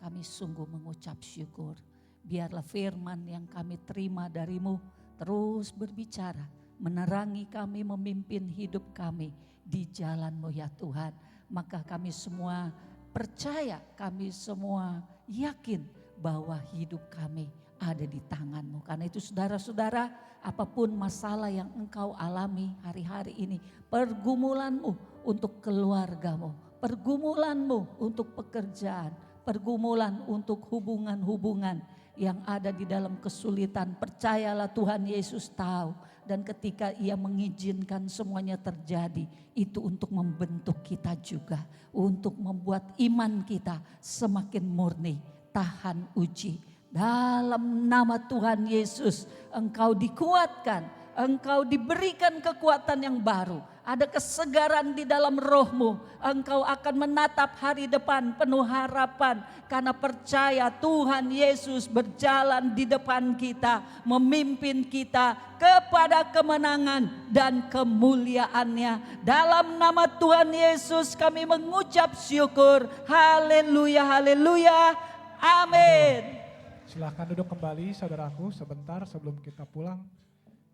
kami sungguh mengucap syukur. Biarlah firman yang kami terima dari-Mu terus berbicara, menerangi kami, memimpin hidup kami di jalan-Mu ya Tuhan. Maka kami semua percaya, kami semua yakin bahwa hidup kami ada di tangan-Mu. Karena itu saudara-saudara, apapun masalah yang engkau alami hari-hari ini, pergumulan-Mu untuk keluarga-Mu, pergumulan-Mu untuk pekerjaan, pergumulan untuk hubungan-hubungan yang ada di dalam kesulitan, percayalah Tuhan Yesus tahu. Dan ketika Ia mengizinkan semuanya terjadi, itu untuk membentuk kita juga, untuk membuat iman kita semakin murni, tahan uji. Dalam nama Tuhan Yesus, engkau dikuatkan, engkau diberikan kekuatan yang baru. ada kesegaran di dalam rohmu. Engkau akan menatap hari depan penuh harapan karena percaya Tuhan Yesus berjalan di depan kita, memimpin kita kepada kemenangan dan kemuliaannya. Dalam nama Tuhan Yesus kami mengucap syukur. Haleluya, haleluya. Amin. Silahkan duduk kembali saudaraku sebentar sebelum kita pulang.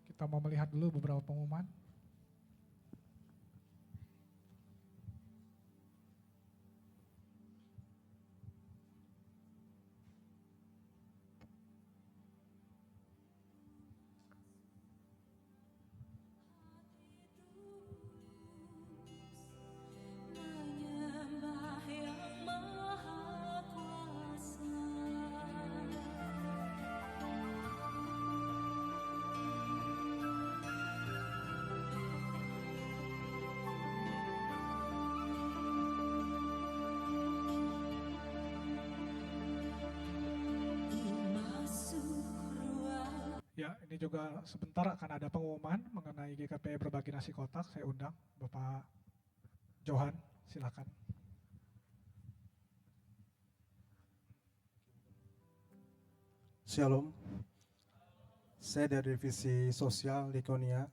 Kita mau melihat dulu beberapa pengumuman. menyembah yang maha kuasa. Masuk ruang Ya, ini juga sebentar akan ada pengumuman mengenai GKP Berbagi Nasi Kotak. Saya undang Bapak Johan, silakan. Shalom, saya dari Divisi Sosial Likonia.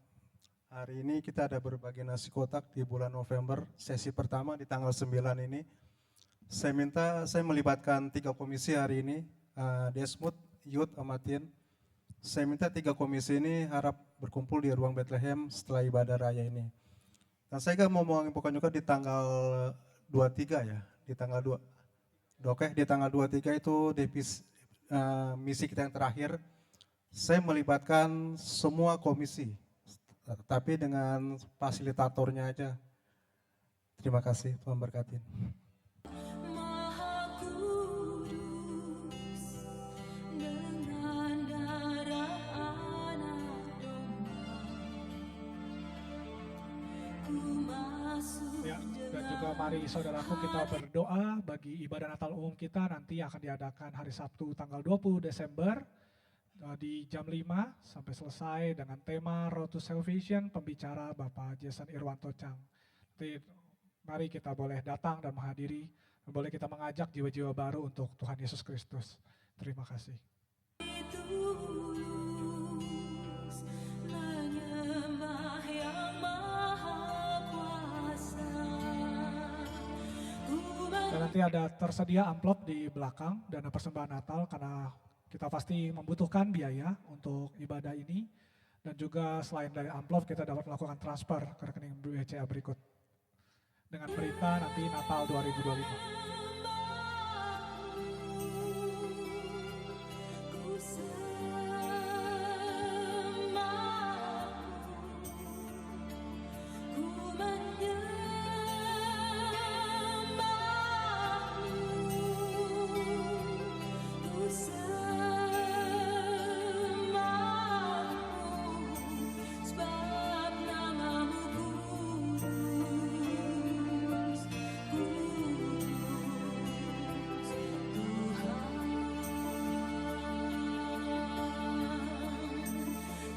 Hari ini kita ada berbagi nasi kotak di bulan November, sesi pertama di tanggal 9 ini. Saya melibatkan 3 komisi hari ini, Desmut, Youth, Amatin. Saya minta 3 komisi ini harap berkumpul di ruang Bethlehem setelah ibadah raya ini. Dan saya mau menginfokan juga di tanggal 23 ya, di tanggal 2. Oke, di tanggal 23 itu misi kita yang terakhir. Saya melibatkan semua komisi, tapi dengan fasilitatornya aja. Terima kasih, Tuhan berkati. Maha Kudus dengan darah anak domba, ku masuk Ya, dan juga mari saudaraku kita berdoa bagi ibadah Natal umum kita nanti akan diadakan hari Sabtu tanggal 20 Desember di jam 5 sampai selesai dengan tema Road to Salvation, pembicara Bapak Jason Irwanto Chang. Nanti mari kita boleh datang dan menghadiri, boleh kita mengajak jiwa-jiwa baru untuk Tuhan Yesus Kristus. Terima kasih. tulus, menyembah yang maha kuasa. Dan nanti ada tersedia amplop di belakang dana persembahan Natal karena kita pasti membutuhkan biaya untuk ibadah ini. Dan juga selain dari amplop kita dapat melakukan transfer ke rekening BCA berikut. Dengan berita nanti Natal 2025. Ku sembah, ku menyembahmu, ku sembahmu, sebab namamu kudus, kudus, Tuhan,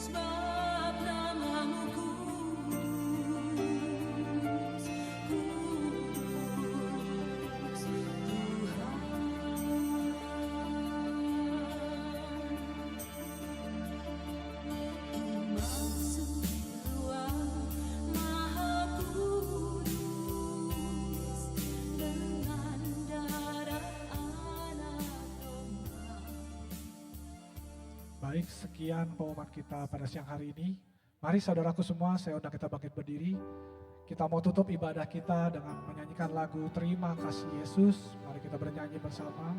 sebab namamu kudus, kudus, Tuhan. Masuk ruang Maha Kudus dengan darah anak domba. Baik, sekian pengumuman kita pada siang hari ini. Mari saudaraku semua, saya undang kita bangkit berdiri. Kita mau tutup ibadah kita dengan menyanyikan lagu Terima Kasih Yesus. Mari kita bernyanyi bersama.